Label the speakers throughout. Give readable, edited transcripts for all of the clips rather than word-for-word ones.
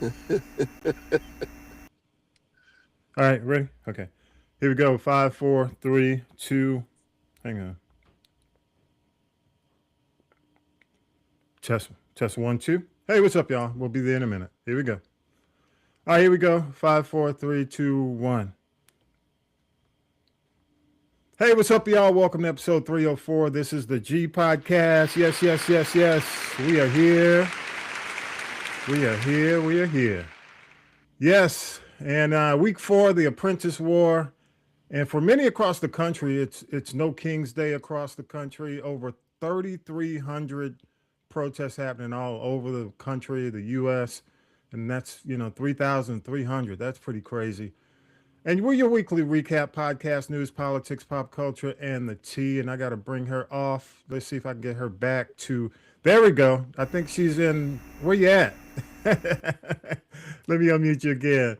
Speaker 1: All right, ready? Okay. Here we go. Five, four, three, two. Hang on. Test one, two. Hey, what's up, y'all? We'll be there in a minute. Here we go. All right, here we go. Five, four, three, two, one. Hey, what's up, y'all? Welcome to episode 304. This is the G Podcast. Yes, yes, yes, yes. We are here. We are here. We are here. Yes. And week four, the Apprentice War. And for many across the country, it's No King's Day across the country. Over 3,300 protests happening all over the country, the U.S., and that's 3,300. That's pretty crazy. And we're your weekly recap podcast, news, politics, pop culture, and the tea. And I got to bring her off. Let's see if I can get her back to. There we go. I think she's in. Where you at? Let me unmute you again.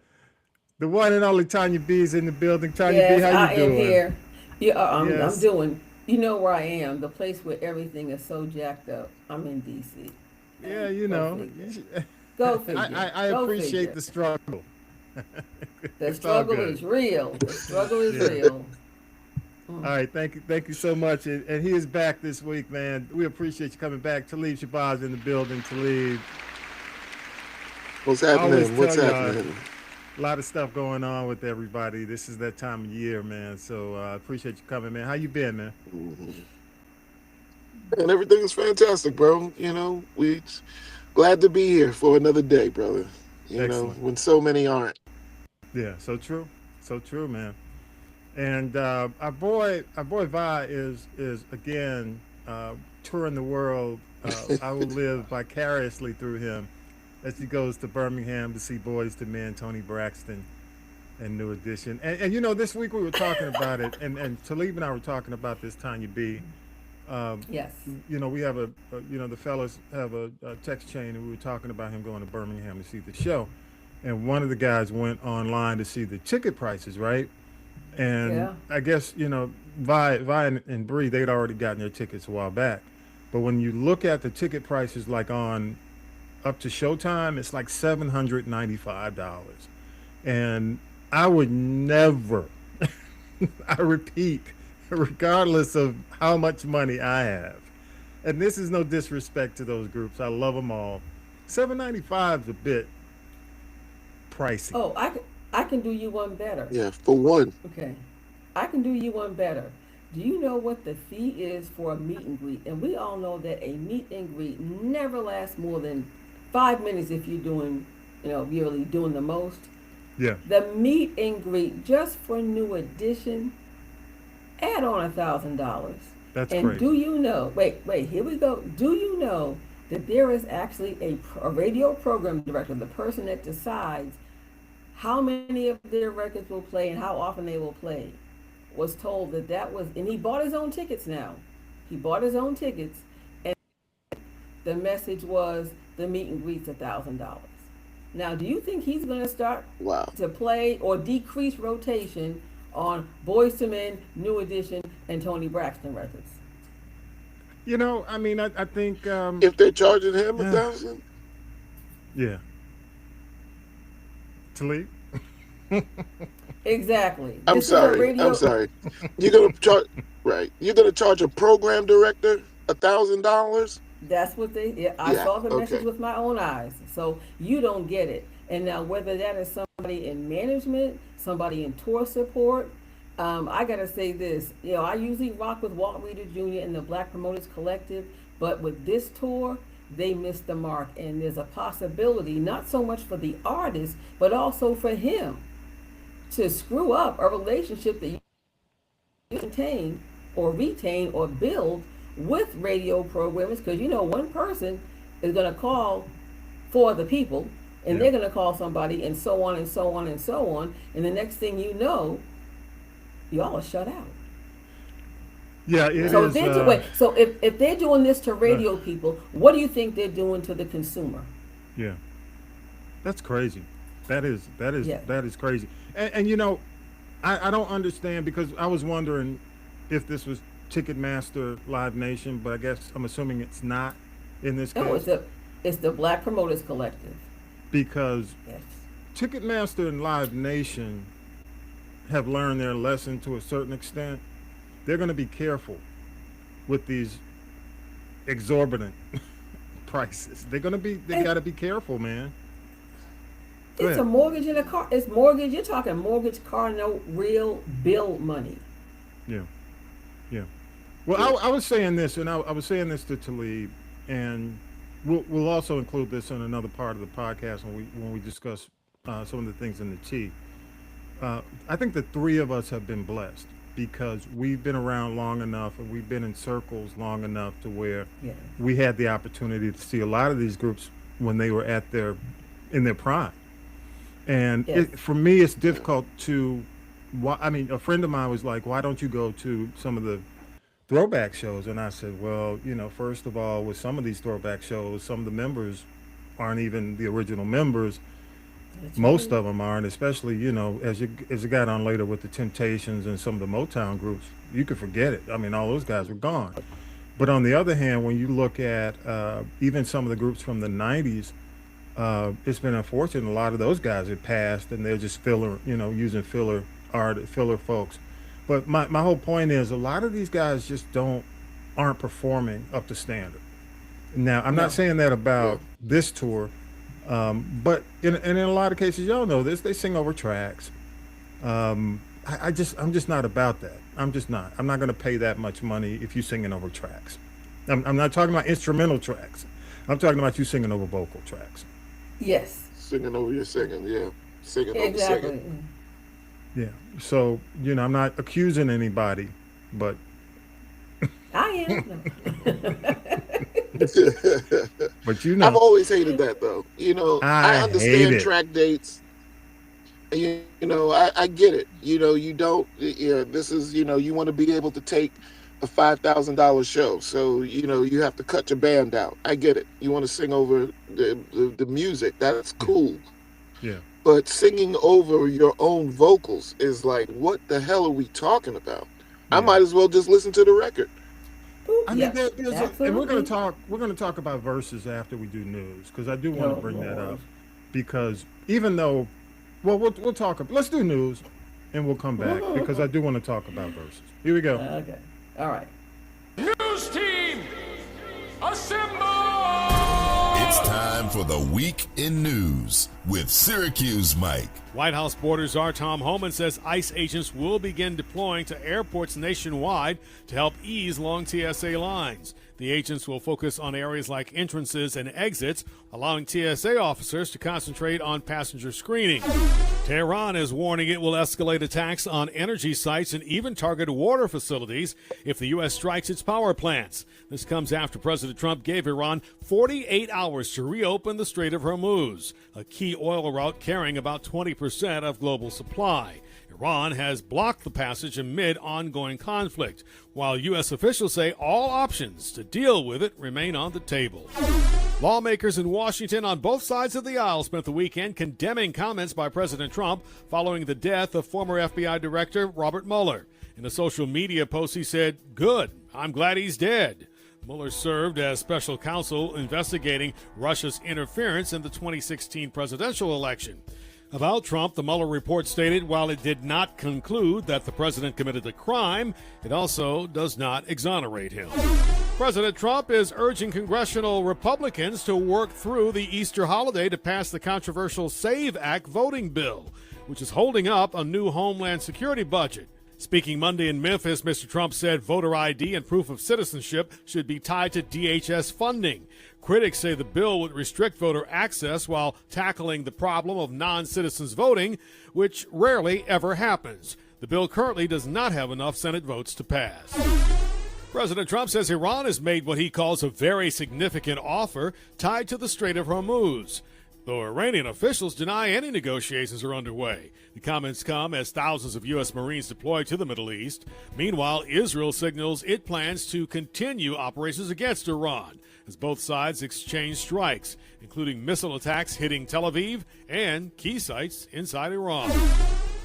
Speaker 1: The one and only Tanya B is in the building. Tanya B,
Speaker 2: Yes,
Speaker 1: how you
Speaker 2: I am
Speaker 1: doing?
Speaker 2: here. Yeah, I'm
Speaker 1: Yes.
Speaker 2: doing. You know where I am, the place where everything is so jacked up. I'm in DC.
Speaker 1: Yeah,
Speaker 2: Go figure.
Speaker 1: I,
Speaker 2: Go figure.
Speaker 1: I
Speaker 2: Go
Speaker 1: appreciate
Speaker 2: figure.
Speaker 1: the struggle.
Speaker 2: The
Speaker 1: It's all
Speaker 2: struggle
Speaker 1: good.
Speaker 2: is real. The struggle is
Speaker 1: Yeah.
Speaker 2: real.
Speaker 1: All right, thank you so much. And he is back this week, man. We appreciate you coming back. Talib Shabazz in the building. Talib,
Speaker 3: What's
Speaker 1: I always
Speaker 3: happening? What's
Speaker 1: tell y'all
Speaker 3: happening?
Speaker 1: a lot of stuff going on with everybody. This is that time of year, man. So I appreciate you coming, man. How you been, man?
Speaker 3: Mhm. And everything is fantastic, bro. We glad to be here for another day, brother.
Speaker 1: Excellent.
Speaker 3: When so many aren't.
Speaker 1: Yeah, so true, man. And our boy Vi is again touring the world. I will live vicariously through him as he goes to Birmingham to see Boys to Men, Tony Braxton, and New Edition. And this week we were talking about it, and Talib and I were talking about this, Tanya B. Um,
Speaker 2: Yes.
Speaker 1: we have the fellas have a text chain, and we were talking about him going to Birmingham to see the show. And one of the guys went online to see the ticket prices, right? And
Speaker 2: Yeah.
Speaker 1: I guess Vi and Bree, they'd already gotten their tickets a while back. But when you look at the ticket prices, like on up to Showtime, it's like $795, and I would never. I repeat, regardless of how much money I have, and this is no disrespect to those groups. I love them all. 795 is a bit pricey.
Speaker 2: Oh, I can do you one better.
Speaker 3: Yeah, for one.
Speaker 2: Okay. I can do you one better. Do you know what the fee is for a meet and greet? And we all know that a meet and greet never lasts more than 5 minutes if you're doing, really doing the most.
Speaker 1: Yeah,
Speaker 2: The meet and greet just for New Edition, add on $1,000.
Speaker 1: that's
Speaker 2: And
Speaker 1: crazy.
Speaker 2: do you know? Wait, here we go. Do you know that there is actually a radio program director, the person that decides how many of their records will play and how often they will play, was told that was, and he bought his own tickets now. He bought his own tickets, and the message was the meet and greet's $1,000. Now, do you think he's going to start
Speaker 3: Wow.
Speaker 2: to play or decrease rotation on Boys to Men, New Edition, and Tony Braxton records?
Speaker 1: I mean, I think,
Speaker 3: If they're charging him a
Speaker 1: yeah,
Speaker 3: thousand,
Speaker 1: yeah. Talib?
Speaker 2: Exactly.
Speaker 3: I'm
Speaker 2: This is a
Speaker 3: sorry. I'm
Speaker 2: radio.
Speaker 3: sorry. You're gonna charge right. You're gonna charge a program director $1,000?
Speaker 2: That's what they. Yeah, I
Speaker 3: Yeah.
Speaker 2: saw the message
Speaker 3: Okay.
Speaker 2: with my own eyes. So you don't get it. And now, whether that is somebody in management, somebody in tour support, I gotta say this. I usually rock with Walt Reader Jr. and the Black Promoters Collective, but with this tour, they missed the mark. And there's a possibility, not so much for the artist, but also for him to screw up a relationship that you maintain or retain or build with radio programmers, because one person is going to call for the people, and
Speaker 1: Yeah,
Speaker 2: they're going to call somebody, and so on and so on and so on, and the next thing you know, y'all are shut out.
Speaker 1: yeah. It
Speaker 2: So if
Speaker 1: is.
Speaker 2: they're do- wait, so if they're doing this to
Speaker 1: Uh,
Speaker 2: radio people, what do you think they're doing to the consumer?
Speaker 1: yeah, that's crazy.
Speaker 2: Yeah.
Speaker 1: That is crazy. And I don't understand, because I was wondering if this was Ticketmaster Live Nation, but I guess I'm assuming it's not in this
Speaker 2: No,
Speaker 1: case.
Speaker 2: it's the Black Promoters Collective.
Speaker 1: because
Speaker 2: Yes.
Speaker 1: Ticketmaster and Live Nation have learned their lesson to a certain extent. They're going to be careful with these exorbitant prices. They got to be careful, man. Go
Speaker 2: It's a
Speaker 1: ahead.
Speaker 2: mortgage in a car. It's mortgage. You're talking mortgage, car note, real bill money.
Speaker 1: Yeah, yeah. Well, I was saying this, and I was saying this to Talib, and we'll also include this in another part of the podcast when we discuss some of the things in the tea. I think the three of us have been blessed because we've been around long enough and we've been in circles long enough to where
Speaker 2: Yeah.
Speaker 1: we had the opportunity to see a lot of these groups when they were in their prime. And
Speaker 2: Yes.
Speaker 1: for me, it's difficult to. I mean, a friend of mine was like, "Why don't you go to some of the throwback shows?" And I said, "Well, first of all, with some of these throwback shows, some of the members aren't even the original members.
Speaker 2: That's
Speaker 1: Most
Speaker 2: right.
Speaker 1: of them aren't, especially as you got on later with the Temptations and some of the Motown groups. You could forget it. I mean, all those guys were gone. But on the other hand, when you look at even some of the groups from the '90s, it's been unfortunate. A lot of those guys have passed, and they're just filler, using filler folks. But my whole point is, a lot of these guys just aren't performing up to standard. Now, I'm
Speaker 2: No.
Speaker 1: not saying that
Speaker 3: Yeah.
Speaker 1: about this tour, but in a lot of cases, y'all know this. They sing over tracks. I'm just not about that. I'm just not. I'm not going to pay that much money if you're singing over tracks. I'm not talking about instrumental tracks. I'm talking about you singing over vocal tracks.
Speaker 2: Yes.
Speaker 3: Singing over your singing, yeah. Singing over
Speaker 2: Exactly.
Speaker 3: singing.
Speaker 1: Yeah. So I'm not accusing anybody, but
Speaker 2: I am.
Speaker 1: but
Speaker 3: I've always hated that though. I
Speaker 1: I hate
Speaker 3: understand
Speaker 1: it.
Speaker 3: track dates. And I get it. You don't. Yeah, this is. You want to be able to take a $5,000 show, so you have to cut your band out. I get it. You want to sing over the music. That's cool.
Speaker 1: Yeah.
Speaker 3: But singing over your own vocals is like, what the hell are we talking about? I
Speaker 1: Yeah.
Speaker 3: might as well just listen to the record.
Speaker 2: Ooh,
Speaker 1: I mean,
Speaker 2: yes,
Speaker 1: and we're going
Speaker 2: absolutely.
Speaker 1: to talk. We're going to talk about verses after we do news because I do want
Speaker 2: Oh,
Speaker 1: to bring that
Speaker 2: Lord.
Speaker 1: up because even though, well, we'll talk. Let's do news, and we'll come back because I do want to talk about verses. Here we go.
Speaker 2: Okay. All right.
Speaker 4: News team, assemble!
Speaker 5: It's time for the Week in News with Syracuse Mike.
Speaker 4: White House border czar Tom Homan says ICE agents will begin deploying to airports nationwide to help ease long TSA lines. The agents will focus on areas like entrances and exits, allowing TSA officers to concentrate on passenger screening. Tehran is warning it will escalate attacks on energy sites and even target water facilities if the U.S. strikes its power plants. This comes after President Trump gave Iran 48 hours to reopen the Strait of Hormuz, a key oil route carrying about 20% of global supply. Iran has blocked the passage amid ongoing conflict, while U.S. officials say all options to deal with it remain on the table. Lawmakers in Washington on both sides of the aisle spent the weekend condemning comments by President Trump following the death of former FBI Director Robert Mueller. In a social media post, he said, "Good, I'm glad he's dead." Mueller served as special counsel investigating Russia's interference in the 2016 presidential election. About Trump, the Mueller report stated while it did not conclude that the president committed a crime, it also does not exonerate him. President Trump is urging congressional Republicans to work through the Easter holiday to pass the controversial SAVE Act voting bill, which is holding up a new Homeland Security budget. Speaking Monday in Memphis, Mr. Trump said voter ID and proof of citizenship should be tied to DHS funding. Critics say the bill would restrict voter access while tackling the problem of non-citizens voting, which rarely ever happens. The bill currently does not have enough Senate votes to pass. President Trump says Iran has made what he calls a very significant offer tied to the Strait of Hormuz, though Iranian officials deny any negotiations are underway. The comments come as thousands of U.S. Marines deploy to the Middle East. Meanwhile, Israel signals it plans to continue operations against Iran as both sides exchange strikes, including missile attacks hitting Tel Aviv and key sites inside Iran.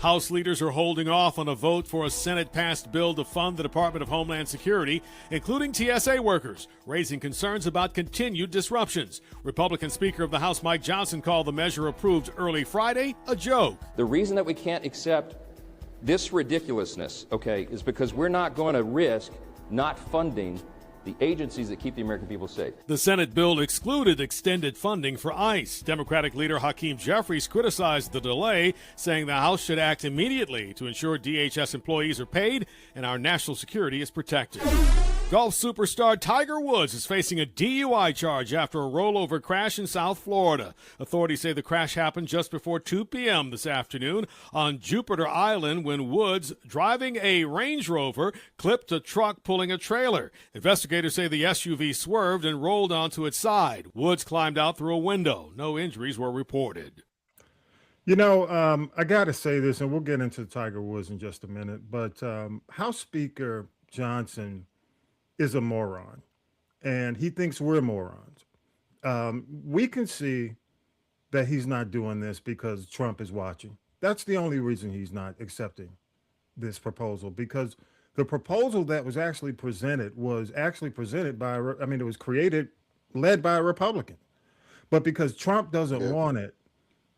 Speaker 4: House leaders are holding off on a vote for a Senate-passed bill to fund the Department of Homeland Security, including TSA workers, raising concerns about continued disruptions. Republican Speaker of the House Mike Johnson called the measure approved early Friday a joke.
Speaker 6: The reason that we can't accept this ridiculousness, okay, is because we're not going to risk not funding the agencies that keep the American people safe.
Speaker 4: The Senate bill excluded extended funding for ICE. Democratic leader Hakeem Jeffries criticized the delay, saying the House should act immediately to ensure DHS employees are paid and our national security is protected. Golf superstar Tiger Woods is facing a DUI charge after a rollover crash in South Florida. Authorities say the crash happened just before 2 p.m. this afternoon on Jupiter Island when Woods, driving a Range Rover, clipped a truck pulling a trailer. Investigators say the SUV swerved and rolled onto its side. Woods climbed out through a window. No injuries were reported.
Speaker 1: You know, I got to say this, and we'll get into Tiger Woods in just a minute, but House Speaker Johnson is a moron, and he thinks we're morons. We can see that he's not doing this because Trump is watching. That's the only reason he's not accepting this proposal, because the proposal that was actually presented by, I mean, it was led by a Republican. But because Trump doesn't want it,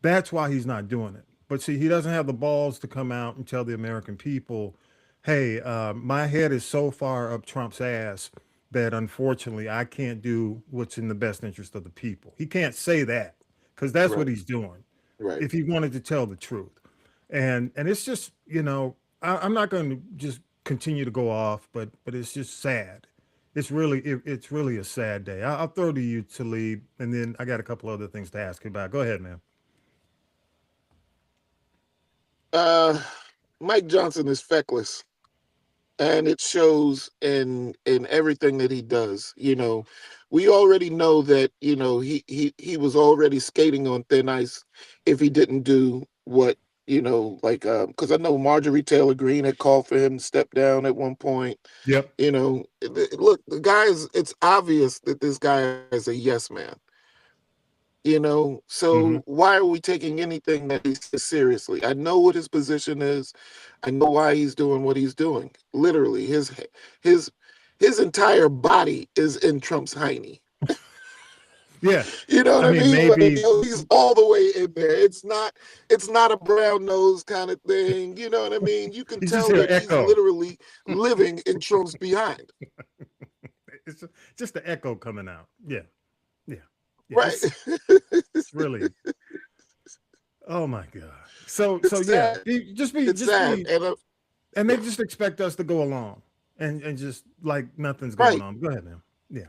Speaker 1: that's why he's not doing it. But see, he doesn't have the balls to come out and tell the American people, hey, my head is so far up Trump's ass that unfortunately I can't do what's in the best interest of the people. He can't say that because that's what he's doing.
Speaker 3: Right.
Speaker 1: If he wanted to tell the truth. And it's just, you know, I'm not going to just continue to go off, but it's just sad. It's really a sad day. I'll throw to you, Talib, and then I got a couple other things to ask you about. Go ahead, man.
Speaker 3: Mike Johnson is feckless, and it shows in everything that he does. You know, we already know that, you know, he was already skating on thin ice if he didn't do what, you know, like, because I know Marjorie Taylor Greene had called for him to step down at one point.
Speaker 1: Yep.
Speaker 3: You know, look, it's obvious that this guy is a yes man. You know, so why are we taking anything that he says seriously? I know what his position is. I know why he's doing what he's doing. Literally, his entire body is in Trump's hiney.
Speaker 1: Yeah.
Speaker 3: You know what I mean?
Speaker 1: Maybe
Speaker 3: Like, you know, he's all the way in there. It's not a brown nose kind of thing. You know what I mean? You can tell that he's literally living in Trump's behind.
Speaker 1: It's just the echo coming out. Yeah.
Speaker 3: Right.
Speaker 1: It's really. Oh my God. So
Speaker 3: sad.
Speaker 1: yeah, and they just expect us to go along and just like nothing's going on. Go ahead, man. Yeah.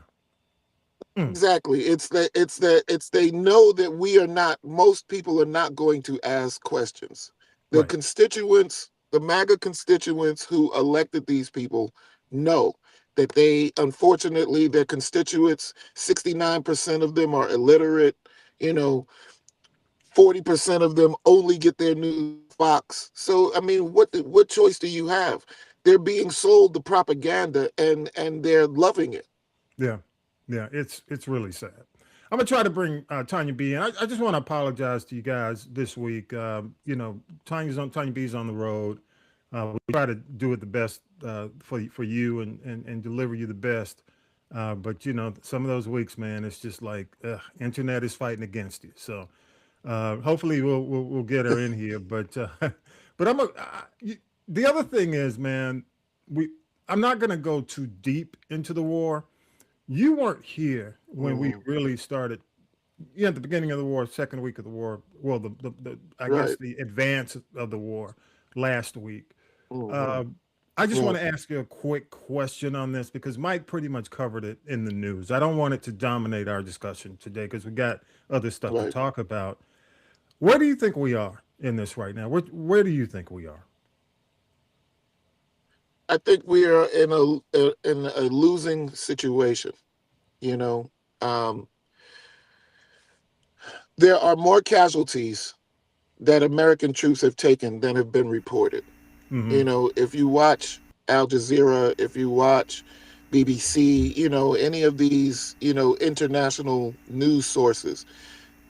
Speaker 3: Exactly. It's they know that most people are not going to ask questions. The constituents, the MAGA constituents who elected these people know that unfortunately, their constituents, 69% of them are illiterate. You know, 40% of them only get their news Fox. So, I mean, what choice do you have? They're being sold the propaganda and they're loving it.
Speaker 1: Yeah, it's really sad. I'm gonna try to bring Tanya B in. I just want to apologize to you guys this week. You know, Tanya B is on the road. We try to do it the best for you and deliver you the best. But you know, some of those weeks, man, it's just like internet is fighting against you. So hopefully we'll get her in here. But the other thing is, man, I'm not gonna go too deep into the war. You weren't here when we really started. At the beginning of the war, second week of the war. Well, I guess the advance of the war last week. I just want to ask you a quick question on this because Mike pretty much covered it in the news. I don't want it to dominate our discussion today because we got other stuff to talk about. Where do you think we are in this right now? Where do you think we are?
Speaker 3: I think we are in a losing situation. You know, there are more casualties that American troops have taken than have been reported. You know, if you watch Al Jazeera, if you watch BBC, you know, any of these, you know, international news sources,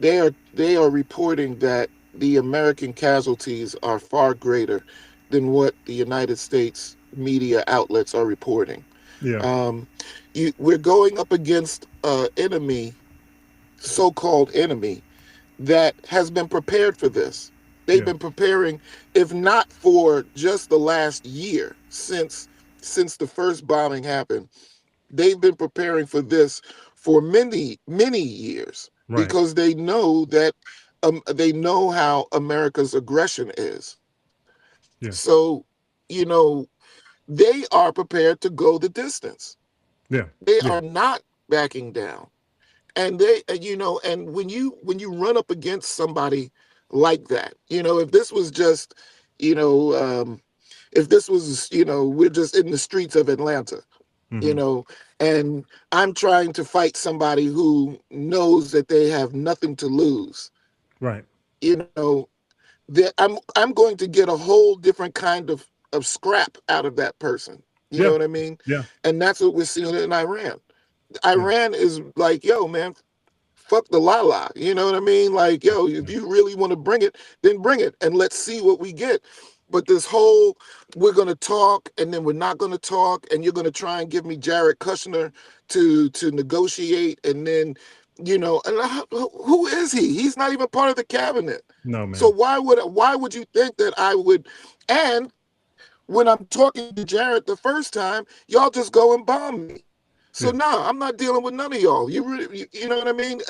Speaker 3: they are reporting that the American casualties are far greater than what the United States media outlets are reporting.
Speaker 1: Yeah.
Speaker 3: We're going up against an enemy, so-called enemy, that has been prepared for this. They've
Speaker 1: Yeah.
Speaker 3: been preparing, if not for just the last year since the first bombing happened, they've been preparing for this for many years
Speaker 1: Right.
Speaker 3: because they know how America's aggression is.
Speaker 1: Yeah.
Speaker 3: So, you know, they are prepared to go the distance.
Speaker 1: Yeah.
Speaker 3: They
Speaker 1: Yeah.
Speaker 3: are not backing down. And they, and when you run up against somebody like that, if this was just, you know, if this was, we're just in the streets of Atlanta, you
Speaker 1: Hmm.
Speaker 3: know, and I'm trying to fight somebody who knows that they have nothing to lose,
Speaker 1: Right.
Speaker 3: you know, that I'm going to get a whole different kind of scrap out of that person. You know
Speaker 1: Yeah.
Speaker 3: what I mean?
Speaker 1: Yeah.
Speaker 3: And that's what we're seeing in Iran.
Speaker 1: Yeah.
Speaker 3: Iran is like, yo, man, fuck the la. You know what I mean? Like, yo, if
Speaker 1: Yeah.
Speaker 3: you really want to bring it, then bring it and let's see what we get. But this whole, we're going to talk and then we're not going to talk, and you're going to try and give me Jared Kushner to negotiate, and then, who is he? He's not even part of the cabinet.
Speaker 1: No,
Speaker 3: So
Speaker 1: man.
Speaker 3: why would you think that I would? And when I'm talking to Jared the first time, y'all just go and bomb me. So
Speaker 1: Yeah.
Speaker 3: no, I'm not dealing with none of y'all. You know what I mean?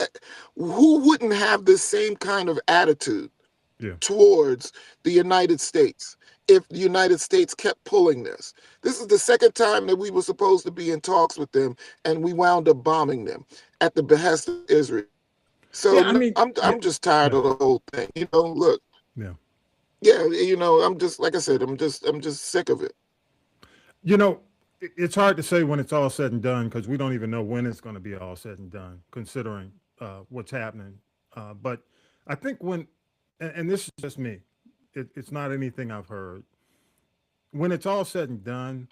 Speaker 3: Who wouldn't have this same kind of attitude
Speaker 1: Yeah.
Speaker 3: towards the United States if the United States kept pulling this? This is the second time that we were supposed to be in talks with them, and we wound up bombing them at the behest of Israel. So
Speaker 1: Yeah. I mean, yeah.
Speaker 3: I'm just tired
Speaker 1: Yeah.
Speaker 3: of the whole thing. Look,
Speaker 1: Yeah.
Speaker 3: yeah, I'm just, like I said, I'm just sick of it.
Speaker 1: You know, it's hard to say when it's all said and done because we don't even know when it's going to be all said and done, considering what's happening. But I think and this is just me, it's not anything I've heard. When it's all said and done,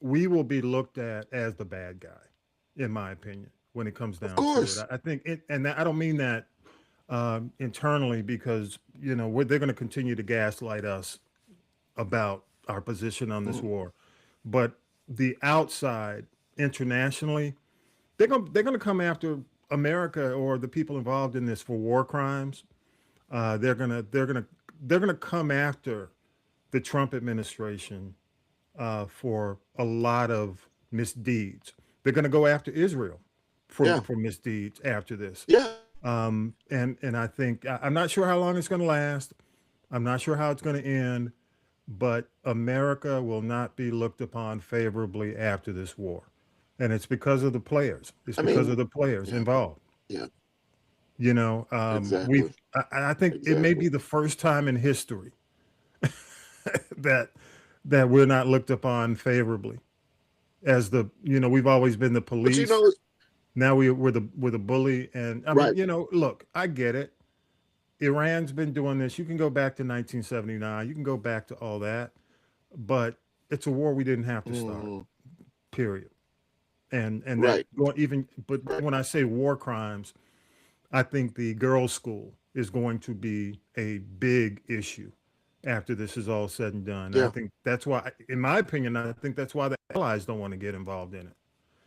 Speaker 1: we will be looked at as the bad guy, in my opinion, when it comes
Speaker 3: Of
Speaker 1: down to it.
Speaker 3: course.
Speaker 1: I think I don't mean that internally because they're going to continue to gaslight us about our position on this
Speaker 3: Mhm.
Speaker 1: war, but the outside internationally, they're gonna come after America or the people involved in this for war crimes. They're gonna come after the Trump administration for a lot of misdeeds. They're gonna go after Israel
Speaker 3: Yeah.
Speaker 1: for misdeeds after this.
Speaker 3: Yeah.
Speaker 1: And I think I'm not sure how long it's going to last. I'm not sure how it's going to end, but America will not be looked upon favorably after this war, and it's because of the players. It's
Speaker 3: I
Speaker 1: because of
Speaker 3: mean,
Speaker 1: the players
Speaker 3: yeah.
Speaker 1: involved.
Speaker 3: Yeah.
Speaker 1: We've.
Speaker 3: Exactly.
Speaker 1: I think it may be
Speaker 3: Exactly.
Speaker 1: the first time in history that we're not looked upon favorably as we've always been the
Speaker 3: But
Speaker 1: police. Now we're the bully, and I mean,
Speaker 3: right.
Speaker 1: look, I get it. Iran's been doing this. You can go back to 1979. You can go back to all that, but it's a war we didn't have to start.
Speaker 3: Mhm.
Speaker 1: Period. And that
Speaker 3: Right.
Speaker 1: even. But
Speaker 3: Right.
Speaker 1: when I say war crimes, I think the girls' school is going to be a big issue after this is all said and done. And I
Speaker 3: Yeah.
Speaker 1: think that's why, in my opinion, I think that's why the allies don't want to get involved in it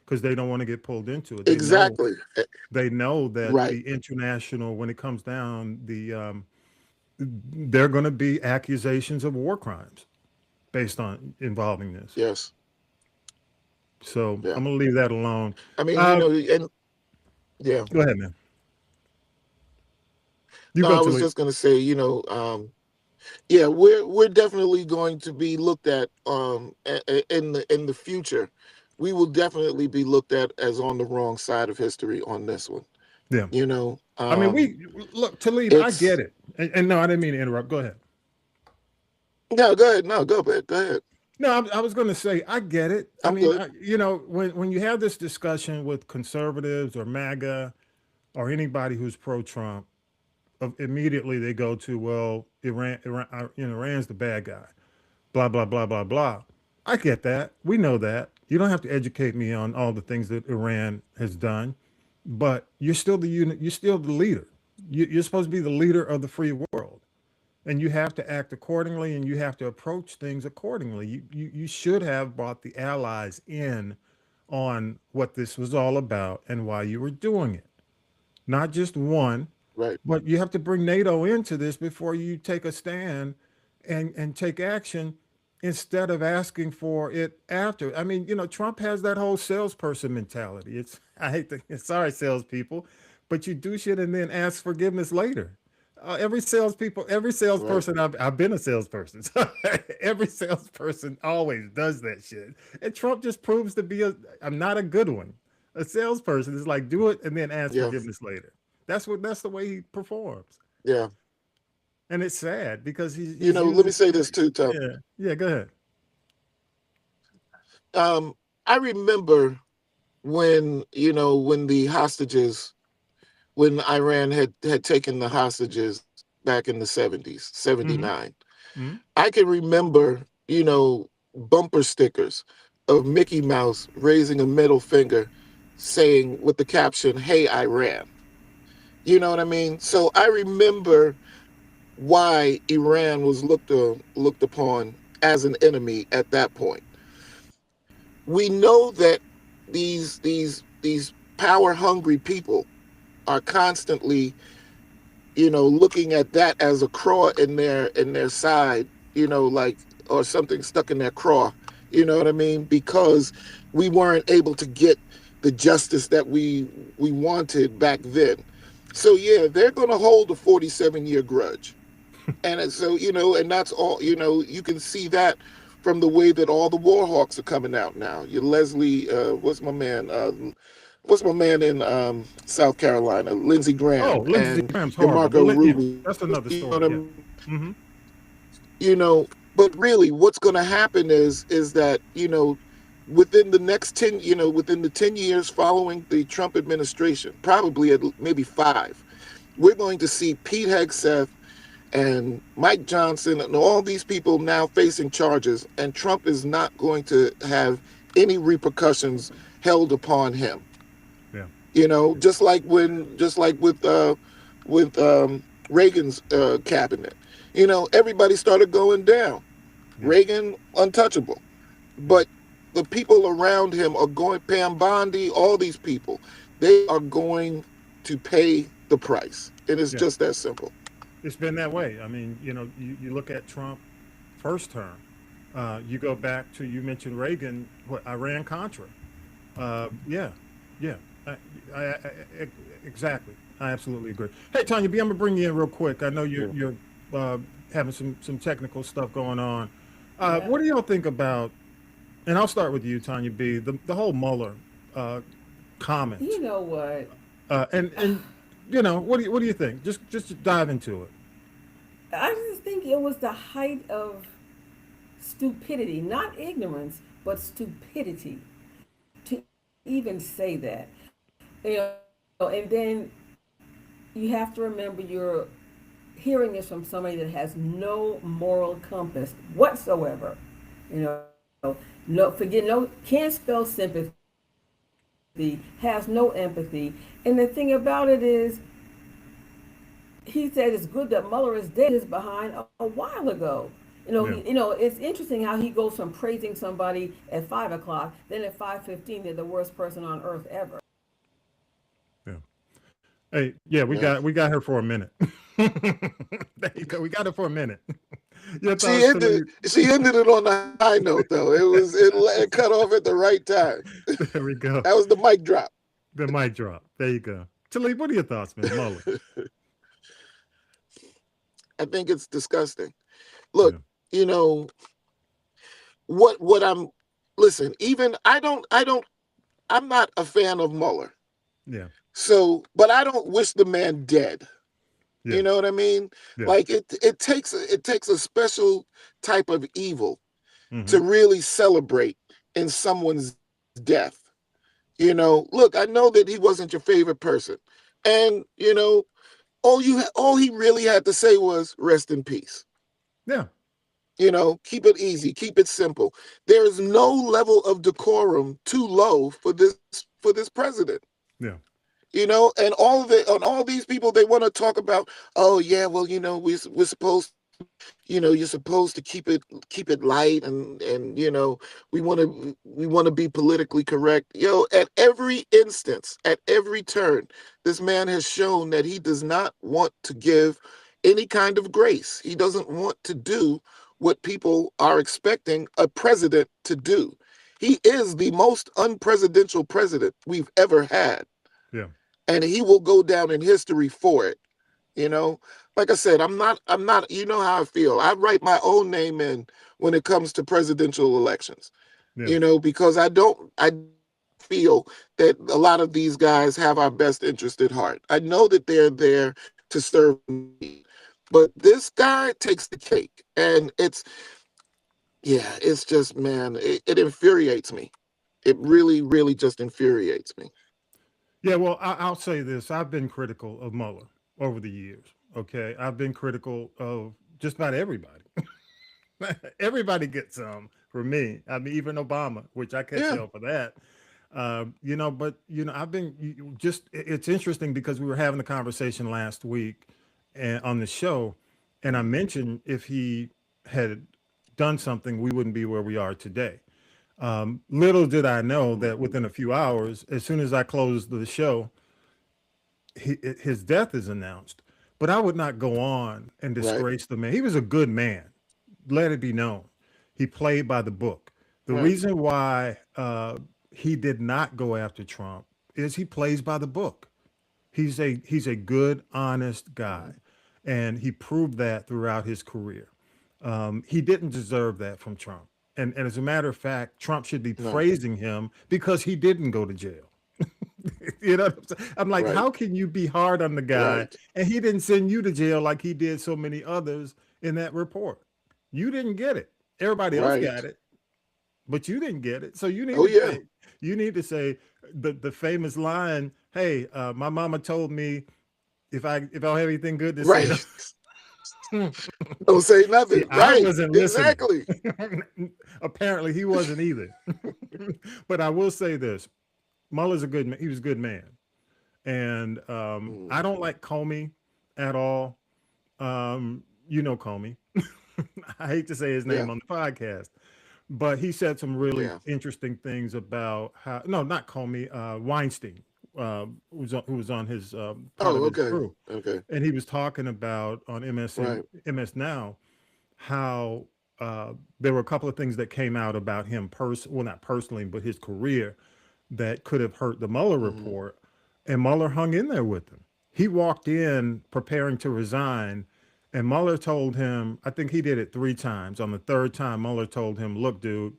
Speaker 1: because they don't want to get pulled into it.
Speaker 3: Exactly.
Speaker 1: They know that
Speaker 3: Right.
Speaker 1: the international, when it comes down, there are going to be accusations of war crimes based on involving this.
Speaker 3: Yes.
Speaker 1: So
Speaker 3: Yeah.
Speaker 1: I'm going to leave that alone.
Speaker 3: I mean,
Speaker 1: Uh,
Speaker 3: and yeah.
Speaker 1: Go ahead, man. You
Speaker 3: No,
Speaker 1: go
Speaker 3: I
Speaker 1: to
Speaker 3: was
Speaker 1: it.
Speaker 3: just gonna say, yeah, we're definitely going to be looked at in the future. We will definitely be looked at as on the wrong side of history on this one.
Speaker 1: Yeah.
Speaker 3: You know,
Speaker 1: I mean, look, Talib, I get
Speaker 3: it's
Speaker 1: it. And no, I didn't mean to interrupt. Go ahead.
Speaker 3: no, go ahead. No, go ahead. Go ahead.
Speaker 1: No, I was going to say, I get it. I
Speaker 3: I'm
Speaker 1: mean,
Speaker 3: good.
Speaker 1: when you have this discussion with conservatives or MAGA or anybody who's pro-Trump, immediately they go to, well, Iran's the bad guy, blah, blah, blah, blah, blah. I get that. We know that. You don't have to educate me on all the things that Iran has done, but you're still the unit. You're still the leader. You're supposed to be the leader of the free world, and you have to act accordingly, and you have to approach things accordingly. You should have brought the allies in on what this was all about and why you were doing it. Not just one,
Speaker 3: Right.
Speaker 1: but you have to bring NATO into this before you take a stand and take action instead of asking for it after. I mean, Trump has that whole salesperson mentality. It's I hate to sorry, salespeople, but you do shit and then ask forgiveness later. Every
Speaker 3: Right.
Speaker 1: salesperson, I've been a salesperson. So every salesperson always does that shit. And Trump just proves to be I'm not a good one. A salesperson is like, do it and then ask
Speaker 3: Yeah.
Speaker 1: forgiveness later. That's the way he performs.
Speaker 3: Yeah.
Speaker 1: And it's sad because
Speaker 3: You
Speaker 1: he's
Speaker 3: know, let me
Speaker 1: using,
Speaker 3: say this too, Tom.
Speaker 1: yeah, yeah, go ahead.
Speaker 3: I remember when, when the hostages, when Iran had taken the hostages back in the 70s,
Speaker 1: Hmm.
Speaker 3: 79.
Speaker 1: Hmm.
Speaker 3: I can remember, bumper stickers of Mickey Mouse raising a middle finger saying with the caption, "Hey, Iran." You know what I mean? So I remember why Iran was looked upon as an enemy at that point. We know that these power hungry people are constantly, looking at that as a claw in their side, like, or something stuck in their craw. You know what I mean? Because we weren't able to get the justice that we wanted back then. So yeah, they're going to hold a 47-year grudge. And so, and that's all, you can see that from the way that all the war hawks are coming out now. Your Leslie, what's my man in South Carolina, Lindsey
Speaker 1: Oh,
Speaker 3: Graham,
Speaker 1: Lindsey
Speaker 3: and
Speaker 1: Graham's
Speaker 3: your
Speaker 1: horrible.
Speaker 3: Marco
Speaker 1: Yeah,
Speaker 3: Rubio.
Speaker 1: that's another
Speaker 3: You know what
Speaker 1: story. Yeah.
Speaker 3: I'm,
Speaker 1: Hmm.
Speaker 3: you know, but really what's going to happen is that, within the next 10, within the 10 years following the Trump administration, probably at maybe 5, we're going to see Pete Hegseth and Mike Johnson and all these people now facing charges, and Trump is not going to have any repercussions held upon him.
Speaker 1: Yeah.
Speaker 3: Just like with Reagan's cabinet, everybody started going down.
Speaker 1: Yeah.
Speaker 3: Reagan untouchable,
Speaker 1: Yeah.
Speaker 3: but the people around him are going. Pam Bondi, all these people, they are going to pay the price, and it's
Speaker 1: Yeah.
Speaker 3: just that simple.
Speaker 1: It's been that way. I mean, you look at Trump first term. You go back to, you mentioned Reagan, what, Iran Contra. Yeah, yeah, exactly. I absolutely agree. Hey, Tanya B, I'm gonna bring you in real quick. I know
Speaker 3: Yeah.
Speaker 1: you're having some technical stuff going on.
Speaker 2: Yeah.
Speaker 1: What do y'all think about? And I'll start with you, Tanya B. The whole Mueller uh, comment.
Speaker 2: You know what?
Speaker 1: And what do you think? Just dive into it.
Speaker 2: I just think it was the height of stupidity, not ignorance, but stupidity to even say that. You and then you have to remember you're hearing this from somebody that has no moral compass whatsoever. You no forget no can't spell sympathy, has no empathy. And the thing about it is he said it's good that Mueller is dead is behind a while ago.
Speaker 1: Yeah,
Speaker 2: It's interesting how he goes from praising somebody at 5 o'clock, then at 5:15 they're the worst person on earth ever.
Speaker 1: yeah. Hey, yeah, we
Speaker 3: Yeah.
Speaker 1: got her for a minute. There you go. We got her for a minute. Your
Speaker 3: She
Speaker 1: thoughts,
Speaker 3: ended
Speaker 1: Talib?
Speaker 3: she ended it on a high note though. It cut off at the right time.
Speaker 1: There we go.
Speaker 3: That was the mic drop.
Speaker 1: The mic drop. There you go. Talib, what are your thoughts, man? Mueller.
Speaker 3: I think it's disgusting.
Speaker 1: Yeah,
Speaker 3: Look, you know what I'm listen, even I'm not a fan of Mueller.
Speaker 1: yeah,
Speaker 3: So, but I don't wish the man dead.
Speaker 1: yeah,
Speaker 3: You know what I mean?
Speaker 1: yeah.
Speaker 3: Like it takes a special type of evil
Speaker 1: Hmm.
Speaker 3: to really celebrate in someone's death. Look, I know that he wasn't your favorite person. And, all he really had to say was rest in peace.
Speaker 1: Yeah,
Speaker 3: Keep it easy, keep it simple. There is no level of decorum too low for this president.
Speaker 1: yeah.
Speaker 3: And all of it, on all these people, they want to talk about, oh yeah, well, we're supposed, you're supposed to keep it light, and we want to be politically correct. At every instance, at every turn, this man has shown that he does not want to give any kind of grace. He doesn't want to do what people are expecting a president to do. He is the most unpresidential president we've ever had,
Speaker 1: Yeah.
Speaker 3: and he will go down in history for it. You know, like I said, I'm not, you know how I feel. I write my own name in when it comes to presidential elections,
Speaker 1: Yeah.
Speaker 3: because I feel that a lot of these guys have our best interest at heart. I know that they're there to serve me, but this guy takes the cake. And it's just, man, it infuriates me. It really, really just infuriates me.
Speaker 1: Yeah, well, I'll say this. I've been critical of Mueller over the years. Okay. I've been critical of just about everybody. Everybody gets some from me. I mean, even Obama, which I catch
Speaker 3: Yeah,
Speaker 1: hell for that. But I've been it's interesting because we were having the conversation last week and on the show, and I mentioned if he had done something, we wouldn't be where we are today. Little did I know that within a few hours, as soon as I closed the show, his death is announced. But I would not go on and
Speaker 3: right,
Speaker 1: disgrace the man. He was a good man. Let it be known. He played by the book. The
Speaker 3: right.
Speaker 1: reason why he did not go after Trump is he plays by the book. He's a good, honest guy, and he proved that throughout his career. He didn't deserve that from Trump, and as a matter of fact, Trump should be
Speaker 3: No,
Speaker 1: praising him because he didn't go to jail. You know what I'm saying? I'm like,
Speaker 3: right,
Speaker 1: how can you be hard on the guy
Speaker 3: right,
Speaker 1: and he didn't send you to jail like he did so many others in that report? You didn't get it. Everybody else got
Speaker 3: right.
Speaker 1: it, but you didn't get it. So
Speaker 3: Oh yeah,
Speaker 1: you need to say the famous line, "Hey, my mama told me if I don't have anything good to say,
Speaker 3: right. Don't say
Speaker 1: see,
Speaker 3: nothing.
Speaker 1: I
Speaker 3: Right,
Speaker 1: wasn't listening."
Speaker 3: exactly.
Speaker 1: Apparently, he wasn't either. But I will say this: Mueller's a good man. He was a good man, and I
Speaker 3: Mm,
Speaker 1: don't like Comey at all. Comey. I hate to say his
Speaker 3: yeah,
Speaker 1: name on the podcast, but he said some really
Speaker 3: yeah.
Speaker 1: interesting things about how no, not Comey, Weinstein, who was on his part of
Speaker 3: Oh,
Speaker 1: his
Speaker 3: okay,
Speaker 1: crew,
Speaker 3: okay.
Speaker 1: and he was talking about on
Speaker 3: Right.
Speaker 1: MS Now how there were a couple of things that came out about him well, not personally, but his career that could have hurt the Mueller
Speaker 3: Hmm.
Speaker 1: report, and Mueller hung in there with him. He walked in preparing to resign, and Mueller told him, I think he did it 3 times. On the third time, Mueller told him, "Look, dude,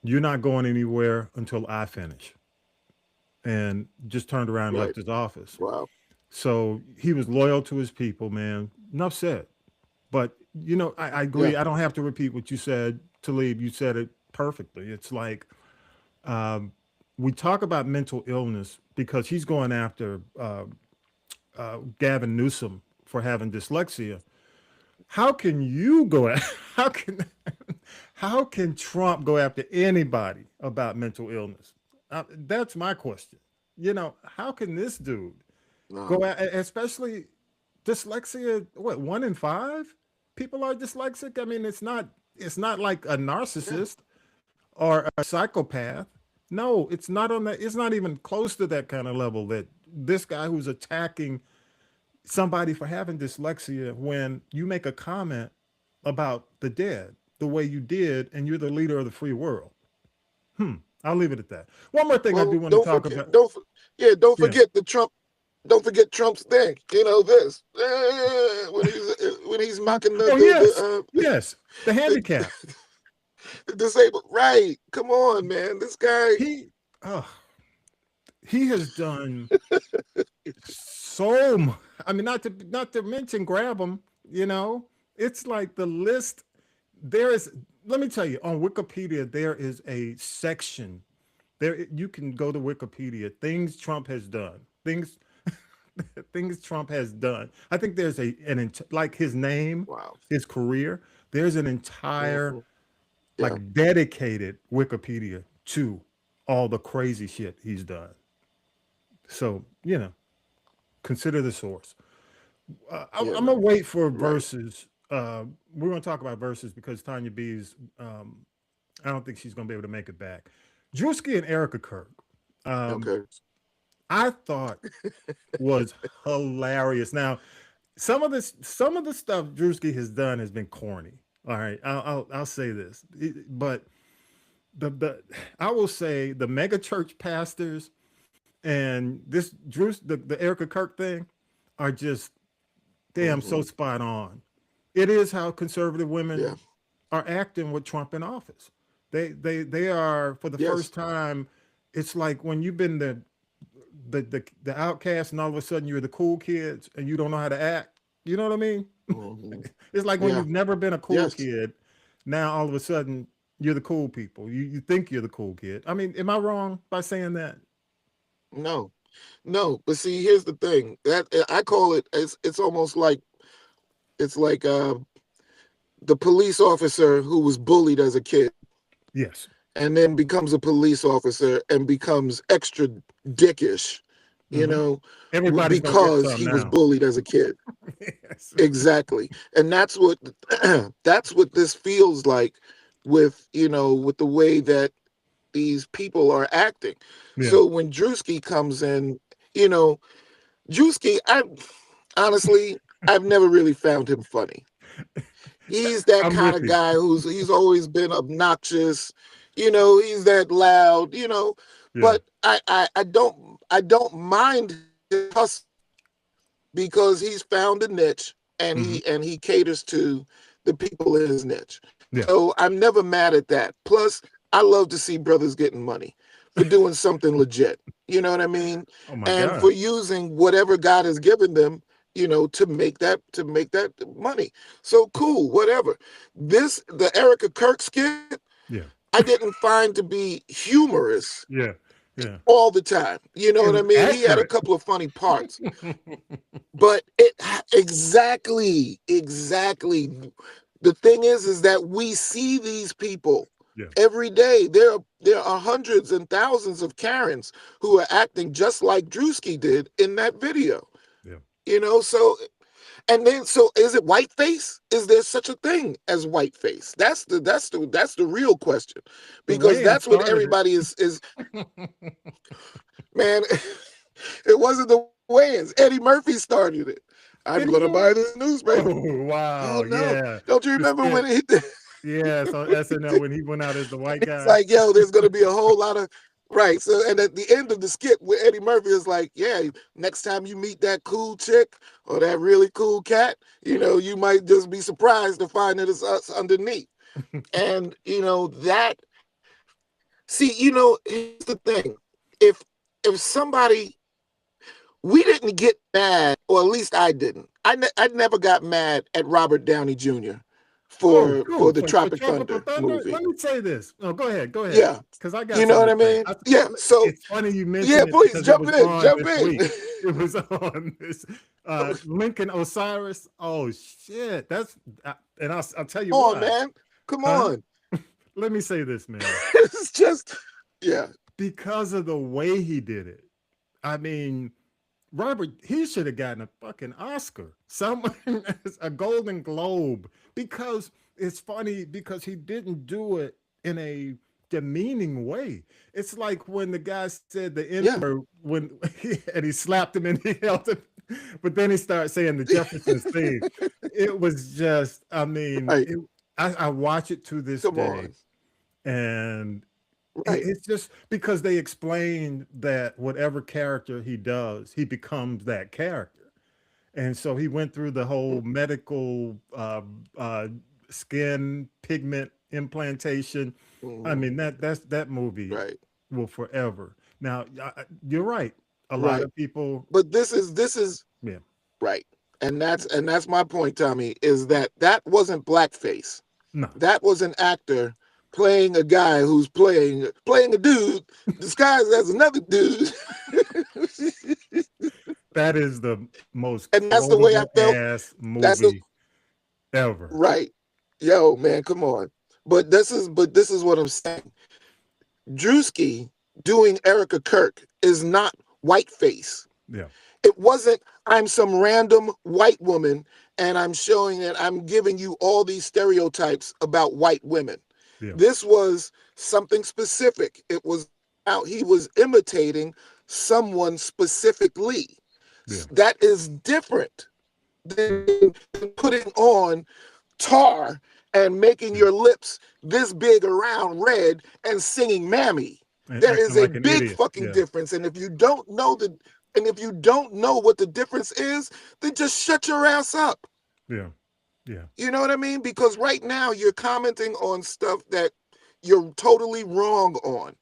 Speaker 1: you're not going anywhere until I finish," and just turned around and left
Speaker 3: Right.
Speaker 1: his office.
Speaker 3: Wow.
Speaker 1: So he was loyal to his people, man. Enough said. But I
Speaker 3: Yeah.
Speaker 1: agree. I don't have to repeat what you said, Talib. You said it perfectly. It's like um, we talk about mental illness because he's going after Gavin Newsom for having dyslexia. How can you go at how can how can Trump go after anybody about mental illness? That's my question. How can this dude go
Speaker 3: No.
Speaker 1: at, especially dyslexia? What, 1 in 5 people are dyslexic? I mean, it's not like a
Speaker 3: Yeah.
Speaker 1: narcissist or a psychopath. No, it's not on that. It's not even close to that kind of level that this guy who's attacking somebody for having dyslexia when you make a comment about the dead the way you did and you're the leader of the free world. I'll leave it at that. One more thing I do
Speaker 3: Well,
Speaker 1: want to
Speaker 3: don't
Speaker 1: talk
Speaker 3: forget.
Speaker 1: about.
Speaker 3: Don't
Speaker 1: Yeah.
Speaker 3: forget the Trump. Don't forget Trump's thing. This when he's mocking
Speaker 1: Oh, yes. Yes. The
Speaker 3: the,
Speaker 1: handicap.
Speaker 3: the disabled. Right. Come on, man. This guy.
Speaker 1: He oh, he has done so much. I mean, not to mention grab him, it's like the list there is. Let me tell you, on Wikipedia there is a section there. You can go to Wikipedia, things Trump has done, things Trump has done. I think there's like his name,
Speaker 3: Wow.
Speaker 1: his career, there's an entire
Speaker 3: Hmm. Yeah.
Speaker 1: like dedicated Wikipedia to all the crazy shit he's done. So, consider the source. I'm
Speaker 3: Yeah,
Speaker 1: gonna
Speaker 3: man.
Speaker 1: wait for
Speaker 3: Right.
Speaker 1: verses. We're gonna talk about verses because Tanya B's. I don't think she's gonna be able to make it back. Drewski and Erica Kirk. Um,
Speaker 3: Okay.
Speaker 1: I thought was hilarious. Now, some of the stuff Drewski has done has been corny. All right, I'll say this, but the I will say the mega church pastors and this the Erica Kirk thing are just damn so
Speaker 3: Hmm.
Speaker 1: spot on. It is how conservative women
Speaker 3: Yeah.
Speaker 1: are acting with Trump in office. They are for the first
Speaker 3: Yes.
Speaker 1: time. It's like when you've been the outcast and all of a sudden you're the cool kids and you don't know how to act. You know what I mean?
Speaker 3: Hmm.
Speaker 1: It's like when
Speaker 3: Yeah.
Speaker 1: you've never been a cool
Speaker 3: Yes.
Speaker 1: kid, now all of a sudden you're the cool people. You think you're the cool kid. I mean, am I wrong by saying that?
Speaker 3: No. No. But see, here's the thing. That I call it. It's almost like it's like the police officer who was bullied as a kid
Speaker 1: Yes.
Speaker 3: and then becomes a police officer and becomes extra dickish, you
Speaker 1: Hmm.
Speaker 3: know,
Speaker 1: Everybody's gonna get
Speaker 3: because
Speaker 1: some
Speaker 3: he was
Speaker 1: now.
Speaker 3: bullied as a kid.
Speaker 1: Yes.
Speaker 3: Exactly. And that's what that's what this feels like with, with the way that these people are acting.
Speaker 1: Yeah.
Speaker 3: So when Drewski comes in, you know, Drewski, I honestly, I've never really found him funny. He's that
Speaker 1: I'm
Speaker 3: kind
Speaker 1: with
Speaker 3: of
Speaker 1: you.
Speaker 3: guy he's always been obnoxious, he's that loud,
Speaker 1: Yeah.
Speaker 3: but I don't mind his hustle because he's found a niche and
Speaker 1: Hmm.
Speaker 3: he caters to the people in his niche.
Speaker 1: Yeah.
Speaker 3: So I'm never mad at that. Plus, I love to see brothers getting money for doing something legit. You know what I mean?
Speaker 1: Oh my
Speaker 3: And for
Speaker 1: God.
Speaker 3: using whatever God has given them, to make that money. So cool, whatever. The Erica Kirk skit,
Speaker 1: Yeah.
Speaker 3: I didn't find to be humorous
Speaker 1: Yeah. Yeah.
Speaker 3: all the time. You know
Speaker 1: It
Speaker 3: what I
Speaker 1: was
Speaker 3: mean? He had a
Speaker 1: accurate.
Speaker 3: couple of funny parts, but it exactly. The thing is that we see these people
Speaker 1: Yeah.
Speaker 3: every day. There are hundreds and thousands of Karens who are acting just like Drewski did in that video.
Speaker 1: Yeah.
Speaker 3: So and then so is it whiteface? Is there such a thing as whiteface? That's the real question.
Speaker 1: The
Speaker 3: Because
Speaker 1: way
Speaker 3: that's what
Speaker 1: started it.
Speaker 3: everybody is man, it wasn't the Wayans. Eddie Murphy started it. I'm
Speaker 1: Did he
Speaker 3: gonna
Speaker 1: really?
Speaker 3: buy this newspaper.
Speaker 1: Oh wow.
Speaker 3: Oh no.
Speaker 1: Yeah.
Speaker 3: Don't you
Speaker 1: The
Speaker 3: remember when
Speaker 1: skit.
Speaker 3: he
Speaker 1: Yeah. So SNL when he went out as the white
Speaker 3: it's
Speaker 1: guy.
Speaker 3: like, yo, there's gonna be a whole lot of right. So and at the end of the skit where Eddie Murphy is like, yeah, next time you meet that cool chick or that really cool cat, you might just be surprised to find that it's us underneath. And that see, here's the thing. If somebody we didn't get mad, or at least I didn't. I never got mad at Robert Downey Jr.
Speaker 1: Oh,
Speaker 3: for
Speaker 1: cool.
Speaker 3: the
Speaker 1: For
Speaker 3: Tropic
Speaker 1: Tropical
Speaker 3: Thunder
Speaker 1: Thunder. Let
Speaker 3: movie.
Speaker 1: me say this. Oh, go ahead. Go ahead.
Speaker 3: Yeah,
Speaker 1: Because I got
Speaker 3: you know
Speaker 1: something
Speaker 3: what
Speaker 1: to
Speaker 3: I
Speaker 1: say.
Speaker 3: mean? Yeah. So
Speaker 1: It's funny you
Speaker 3: yeah,
Speaker 1: mention it
Speaker 3: please
Speaker 1: because it
Speaker 3: jump
Speaker 1: was
Speaker 3: in,
Speaker 1: on
Speaker 3: jump
Speaker 1: this
Speaker 3: in.
Speaker 1: week. It was on this Lincoln Osiris. Oh shit. And I'll tell you
Speaker 3: Come on,
Speaker 1: why.
Speaker 3: man. Come
Speaker 1: Huh?
Speaker 3: on.
Speaker 1: Let me say this, man.
Speaker 3: It's just yeah.
Speaker 1: Because of the way he did it. I mean, Robert, he should have gotten a fucking Oscar, a Golden Globe, because it's funny because he didn't do it in a demeaning way. It's like when the guy said the N
Speaker 3: Yeah.
Speaker 1: word and he slapped him and he held him, but then he started saying the Jeffersons thing. It was just, I mean,
Speaker 3: Right.
Speaker 1: I watch it to this
Speaker 3: Come
Speaker 1: day,
Speaker 3: on.
Speaker 1: and
Speaker 3: Right.
Speaker 1: it's just because they explain that whatever character he does, he becomes that character. And so he went through the whole medical skin pigment implantation. I
Speaker 3: Mhm.
Speaker 1: mean that movie
Speaker 3: Right.
Speaker 1: will forever. Now you're right. A lot
Speaker 3: Right.
Speaker 1: of people,
Speaker 3: But this is
Speaker 1: yeah,
Speaker 3: right. And that's my point, Tommy, is that wasn't blackface.
Speaker 1: no,
Speaker 3: That was an actor playing a guy who's playing a dude disguised as another dude.
Speaker 1: that is the most
Speaker 3: And that's the way I
Speaker 1: quotable
Speaker 3: felt.
Speaker 1: ass
Speaker 3: That's the
Speaker 1: movie ever.
Speaker 3: right. Yo, man, come on. But this is what I'm saying. Drewski doing Erica Kirk is not white face.
Speaker 1: Yeah.
Speaker 3: It wasn't, I'm some random white woman and I'm showing that I'm giving you all these stereotypes about white women.
Speaker 1: Yeah.
Speaker 3: This was something specific. It was out, he was imitating someone specifically.
Speaker 1: Yeah.
Speaker 3: That is different than putting on tar and making your lips this big around red and singing Mammy.
Speaker 1: And
Speaker 3: There
Speaker 1: acting
Speaker 3: is a
Speaker 1: like an
Speaker 3: big
Speaker 1: idiot.
Speaker 3: fucking
Speaker 1: Yeah.
Speaker 3: difference. And if you don't know what the difference is, then just shut your ass up.
Speaker 1: Yeah. Yeah.
Speaker 3: You know what I mean? Because right now you're commenting on stuff that you're totally wrong on.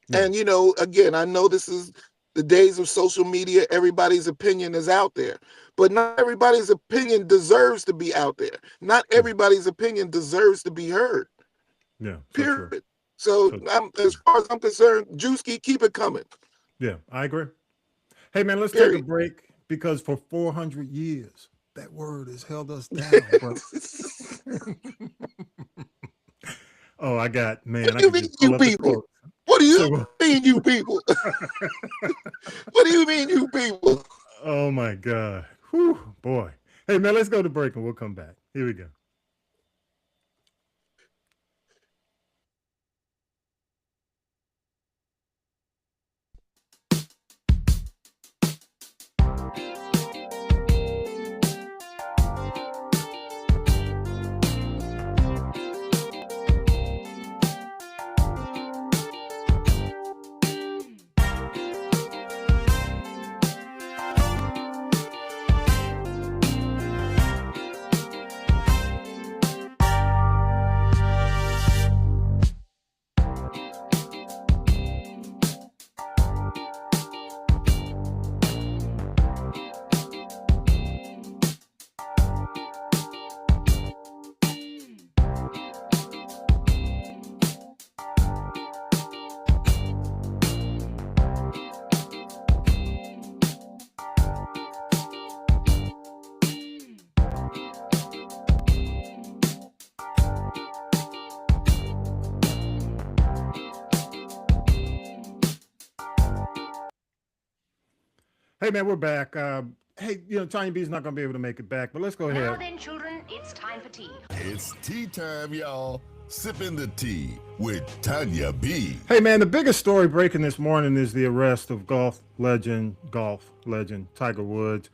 Speaker 1: Yeah.
Speaker 3: And, you know, again, I know this is the days of social media. Everybody's opinion is out there, but not everybody's opinion deserves to be out there. Not everybody's opinion deserves to be heard.
Speaker 1: Yeah. So
Speaker 3: Period.
Speaker 1: true.
Speaker 3: So
Speaker 1: So-
Speaker 3: as far as I'm concerned, Juicy, keep it coming.
Speaker 1: Yeah, I agree. Hey, man, let's take a
Speaker 3: Period.
Speaker 1: break because for 400 years, that word has held us down. Bro. Oh, I got, man.
Speaker 3: What do you mean, you people? What do you mean, you people? What do you mean, you people?
Speaker 1: Oh, my God. Whew, boy. Hey, man, let's go to break and we'll come back. Here we go. Hey, man, we're back. Hey, you know, Tanya B's not going to be able to make it back, but let's go
Speaker 7: Now
Speaker 1: ahead.
Speaker 7: then, children, it's time for tea.
Speaker 5: It's tea time, y'all. Sipping the tea with Tanya B.
Speaker 1: Hey, man, the biggest story breaking this morning is the arrest of golf legend Tiger Woods.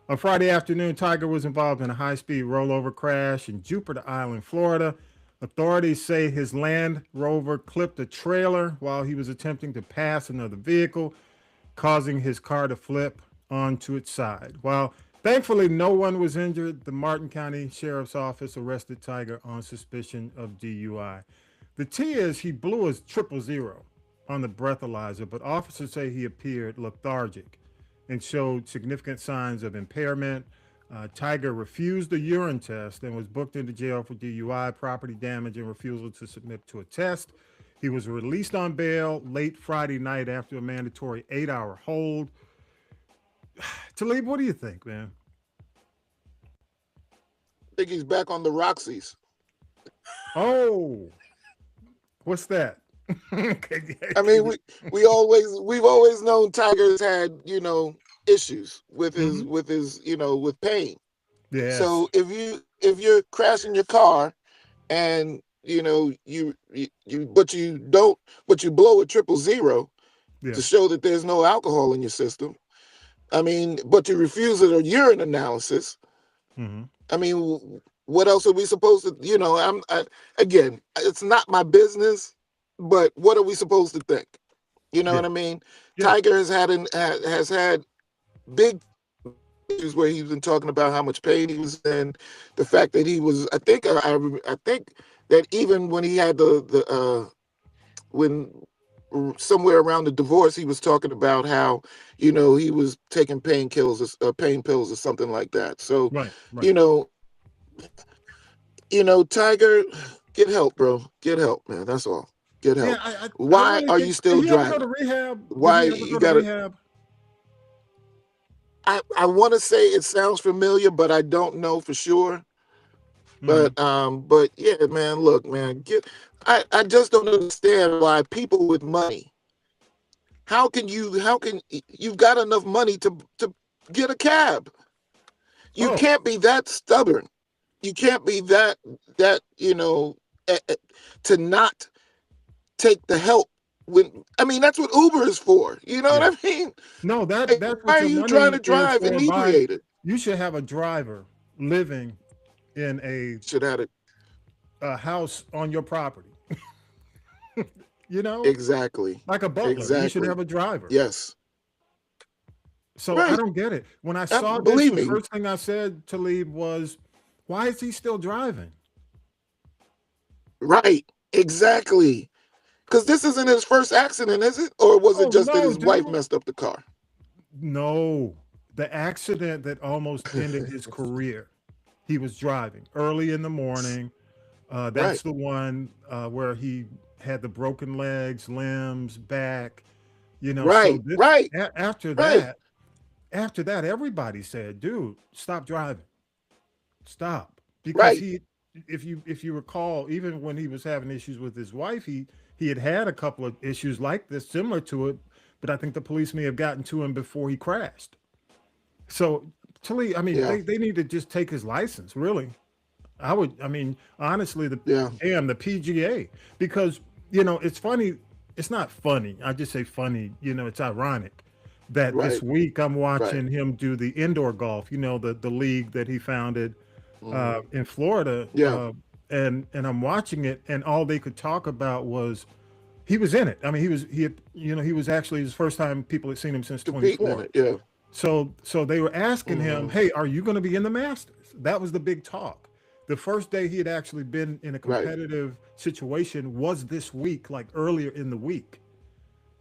Speaker 1: On Friday afternoon, Tiger was involved in a high-speed rollover crash in Jupiter Island, Florida. Authorities say his Land Rover clipped a trailer while he was attempting to pass another vehicle, causing his car to flip onto its side. While thankfully no one was injured, the Martin County Sheriff's Office arrested Tiger on suspicion of DUI. The T is he blew his 000 on the breathalyzer, but officers say he appeared lethargic and showed significant signs of impairment. Tiger refused a urine test and was booked into jail for DUI, property damage, and refusal to submit to a test. He was released on bail late Friday night after a mandatory 8-hour hold. Talib, what do you think, man?
Speaker 3: I think he's back on the Roxy's.
Speaker 1: Oh, what's that?
Speaker 3: I mean, we've always known Tiger's had, you know, issues with his with pain.
Speaker 1: Yeah.
Speaker 3: So if you're crashing your car and you know you blow a 000
Speaker 1: Yeah.
Speaker 3: to show that there's no alcohol in your system. I mean, but you refuse a urine analysis.
Speaker 1: Mm-hmm.
Speaker 3: I mean, what else are we supposed to? You know, again, it's not my business, but what are we supposed to think? You know
Speaker 1: Yeah.
Speaker 3: what I mean?
Speaker 1: Yeah.
Speaker 3: Tiger has had big issues where he's been talking about how much pain he was in, the fact that he was. I think that even when he had when somewhere around the divorce, he was talking about how, you know, he was taking pain pills or something like that. So,
Speaker 1: Right.
Speaker 3: you know, Tiger, get help, bro. Get help, man. That's all. Get help.
Speaker 1: Yeah,
Speaker 3: Why
Speaker 1: really
Speaker 3: are
Speaker 1: think-
Speaker 3: you still
Speaker 1: did he ever
Speaker 3: driving?
Speaker 1: go to rehab?
Speaker 3: Why
Speaker 1: Did he ever
Speaker 3: you
Speaker 1: go to
Speaker 3: gotta-
Speaker 1: rehab?
Speaker 3: I want to say it sounds familiar, but I don't know for sure. But yeah, man, look, man, I just don't understand why people with money how can you've got enough money to get a cab? You
Speaker 1: Oh,
Speaker 3: can't be that stubborn. You can't be that to not take the help when I mean that's what Uber is for. You know
Speaker 1: yeah.
Speaker 3: what I mean?
Speaker 1: No,
Speaker 3: Like,
Speaker 1: that's
Speaker 3: why
Speaker 1: what
Speaker 3: are
Speaker 1: your
Speaker 3: you trying
Speaker 1: money
Speaker 3: to
Speaker 1: is
Speaker 3: drive
Speaker 1: for. By
Speaker 3: inebriated?
Speaker 1: you should have a driver living in
Speaker 3: Should have it
Speaker 1: a house on your property. You know,
Speaker 3: exactly.
Speaker 1: like a butler. You should
Speaker 3: Exactly.
Speaker 1: have a driver.
Speaker 3: Yes.
Speaker 1: So I
Speaker 3: Right.
Speaker 1: don't get it. When I saw this,
Speaker 3: Believe
Speaker 1: the
Speaker 3: me.
Speaker 1: first thing I said to Lee was, "Why is he still driving?"
Speaker 3: Right. Exactly. Because this isn't his first accident, is it? Or was it
Speaker 1: Oh
Speaker 3: just that
Speaker 1: no,
Speaker 3: his wife
Speaker 1: dude.
Speaker 3: messed up the car?
Speaker 1: No, the accident that almost ended his career. He was driving early in the morning.
Speaker 3: Right.
Speaker 1: That's the one where he had the broken legs, limbs, back. You know, so
Speaker 3: Right.
Speaker 1: this
Speaker 3: Right.
Speaker 1: after
Speaker 3: Right.
Speaker 1: that, everybody said, "Dude, stop driving, stop," because
Speaker 3: Right.
Speaker 1: if you recall, even when he was having issues with his wife, he had a couple of issues like this, similar to it, but I think the police may have gotten to him before he crashed. So, Tilly, I mean,
Speaker 3: Yeah.
Speaker 1: they need to just take his license, really. I mean, honestly,
Speaker 3: Yeah.
Speaker 1: the PGA, because it's funny. It's not funny. I just say funny. It's ironic that this
Speaker 3: Right.
Speaker 1: week I'm
Speaker 3: Right.
Speaker 1: watching him do the indoor golf. The league that he founded
Speaker 3: Hmm.
Speaker 1: in Florida,
Speaker 3: Yeah.
Speaker 1: and I'm watching it, and all they could talk about was he was in it. I mean, he was actually his first time people had seen him since
Speaker 3: Competing in
Speaker 1: 24.
Speaker 3: it. Yeah.
Speaker 1: So they were asking him,
Speaker 3: Hmm.
Speaker 1: "Hey, are you going to be in the Masters?" That was the big talk. The first day he had actually been in a
Speaker 3: Right.
Speaker 1: competitive situation was this week, like earlier in the week.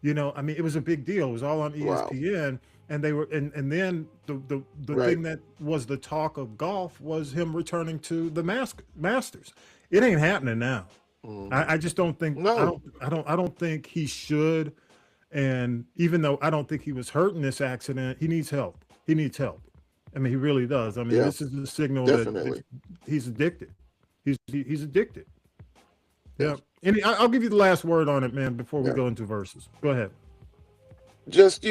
Speaker 1: I mean, it was a big deal. It was all on
Speaker 3: Wow.
Speaker 1: ESPN, and they were, and then the
Speaker 3: Right.
Speaker 1: thing that was the talk of golf was him returning to the Masters. It ain't happening now.
Speaker 3: Hmm.
Speaker 1: I just don't think
Speaker 3: No.
Speaker 1: I don't think he should. And even though I don't think he was hurt in this accident, he needs help. He needs help. I mean, he really does. I mean,
Speaker 3: Yeah.
Speaker 1: this is the signal that
Speaker 3: Definitely.
Speaker 1: he's addicted. He's addicted.
Speaker 3: Yeah.
Speaker 1: Yeah. I'll give you the last word on it, man, before we
Speaker 3: Yeah.
Speaker 1: go into verses. Go ahead.
Speaker 3: Just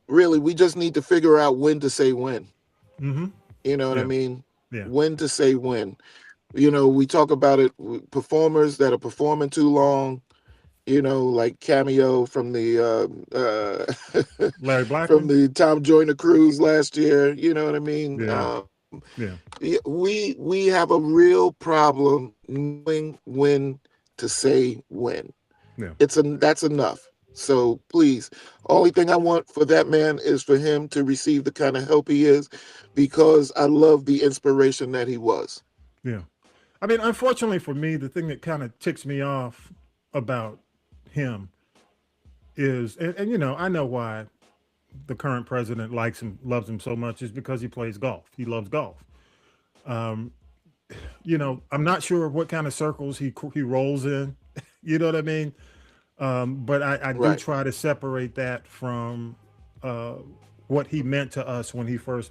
Speaker 3: really, we just need to figure out when to say when.
Speaker 1: Mm-hmm.
Speaker 3: You know what I
Speaker 1: Yeah.
Speaker 3: mean?
Speaker 1: Yeah.
Speaker 3: When to say when. We talk about it. Performers that are performing too long. Like Cameo from the
Speaker 1: Larry
Speaker 3: from
Speaker 1: Blackman.
Speaker 3: the Tom Joyner cruise last year. You know what I mean?
Speaker 1: Yeah. Yeah.
Speaker 3: We have a real problem knowing when to say when.
Speaker 1: Yeah.
Speaker 3: That's enough. So please, only thing I want for that man is for him to receive the kind of help he is, because I love the inspiration that he was.
Speaker 1: Yeah. I mean, unfortunately for me, the thing that kind of ticks me off about him is, and I know why the current president likes him, loves him so much, is because he plays golf. He loves golf. Um, I'm not sure what kind of circles he rolls in. You know what I mean? But I do
Speaker 3: Right.
Speaker 1: try to separate that from uh, what he meant to us when he first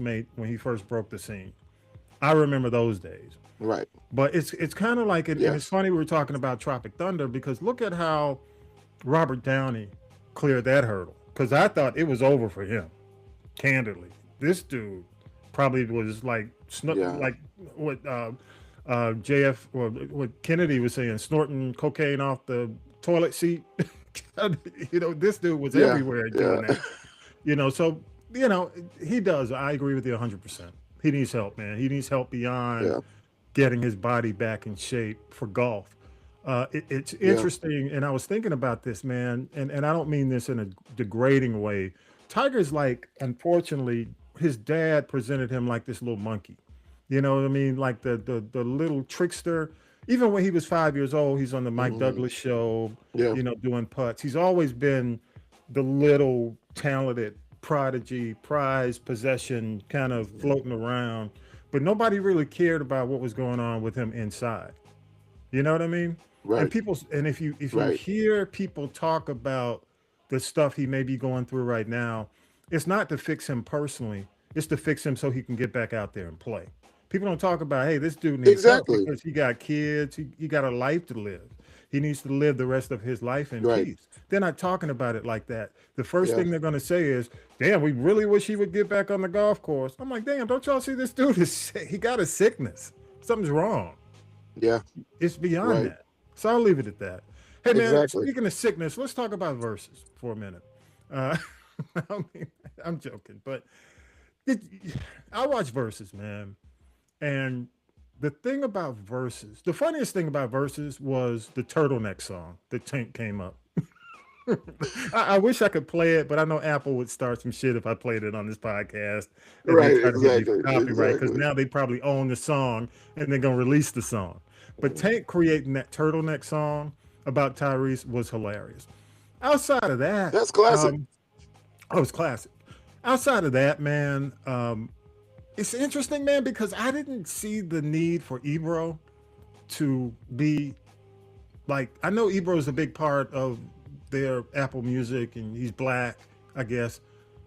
Speaker 1: broke the scene. I remember those days.
Speaker 3: Right.
Speaker 1: But it's kind of like, and it's
Speaker 3: Yes.
Speaker 1: funny we were talking about Tropic Thunder, because look at how Robert Downey cleared that hurdle. Because I thought it was over for him. Candidly, this dude probably was like
Speaker 3: Yeah.
Speaker 1: like what JF or what Kennedy was saying, snorting cocaine off the toilet seat. This dude was
Speaker 3: Yeah.
Speaker 1: everywhere
Speaker 3: Yeah.
Speaker 1: doing that. So he does. I agree with you 100%. He needs help, man. He needs help beyond
Speaker 3: Yeah.
Speaker 1: getting his body back in shape for golf. It's
Speaker 3: Yeah.
Speaker 1: interesting, and I was thinking about this, man, and I don't mean this in a degrading way. Tiger's like, unfortunately, his dad presented him like this little monkey. You know what I mean? Like the little trickster. Even when he was 5 years old, he's on the Mike
Speaker 3: Hmm.
Speaker 1: Douglas show,
Speaker 3: Yeah.
Speaker 1: doing putts. He's always been the little talented prodigy, prize possession, kind of floating around, but nobody really cared about what was going on with him inside. You know what I mean? And
Speaker 3: Right.
Speaker 1: if you
Speaker 3: Right.
Speaker 1: hear people talk about the stuff he may be going through right now, it's not to fix him personally. It's to fix him so he can get back out there and play. People don't talk about, hey, this dude needs help
Speaker 3: Exactly.
Speaker 1: because he got kids, he got a life to live. He needs to live the rest of his life in
Speaker 3: Right.
Speaker 1: peace. They're not talking about it like that. The first
Speaker 3: Yeah.
Speaker 1: thing they're going to say is, damn, we really wish he would get back on the golf course. I'm like, damn, don't y'all see this dude is sick? He got a sickness. Something's wrong.
Speaker 3: Yeah.
Speaker 1: It's beyond
Speaker 3: Right.
Speaker 1: that. So I'll leave it at that. Hey, man,
Speaker 3: Exactly.
Speaker 1: speaking of sickness, let's talk about verses for a minute. Uh, I mean, I'm joking, but it, I watch verses, man. And the thing about verses, the funniest thing about verses was the turtleneck song that Tank came up. I wish I could play it, but I know Apple would start some shit if I played it on this podcast. And
Speaker 3: Right.
Speaker 1: they try to get me
Speaker 3: Exactly.
Speaker 1: for copyright because
Speaker 3: Exactly.
Speaker 1: now they probably own the song and they're gonna release the song. But Tank creating that turtleneck song about Tyrese was hilarious. Outside of that,
Speaker 3: That's classic.
Speaker 1: it was classic. Outside of that, man, it's interesting, man, because I didn't see the need for Ebro to be like, I know Ebro is a big part of their Apple Music and he's black, I guess.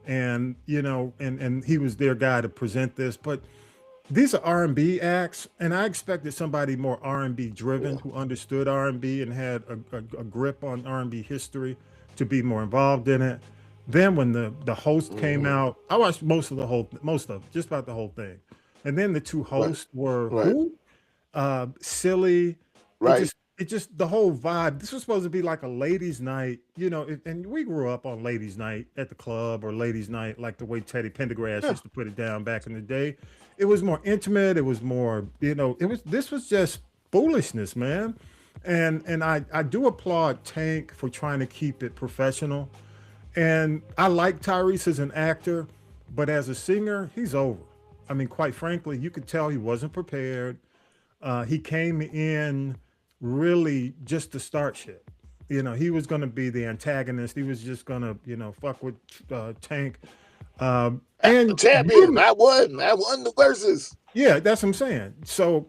Speaker 1: And, you know, and he was their guy to present this, but these are R&B acts, and I expected somebody more R&B driven who understood R&B and had a grip on R&B history to be more involved in it. Then when the host came out, I watched most of just about the whole thing. And then the two hosts were
Speaker 3: Right.
Speaker 1: who? Silly.
Speaker 3: Right.
Speaker 1: It just the whole vibe. This was supposed to be like a ladies' night, you know. And we grew up on ladies' night at the club or ladies' night, like the way Teddy Pendergrass used to put it down back in the day. It was more intimate. It was more, you know. This was just foolishness, man. And I do applaud Tank for trying to keep it professional. And I like Tyrese as an actor, but as a singer, he's over. I mean, quite frankly, you could tell he wasn't prepared. He came in really just to start shit. You know, he was going to be the antagonist. He was just going to, you know, fuck with Tank. And
Speaker 3: Champion. I won the verses.
Speaker 1: yeah, that's what I'm saying. So,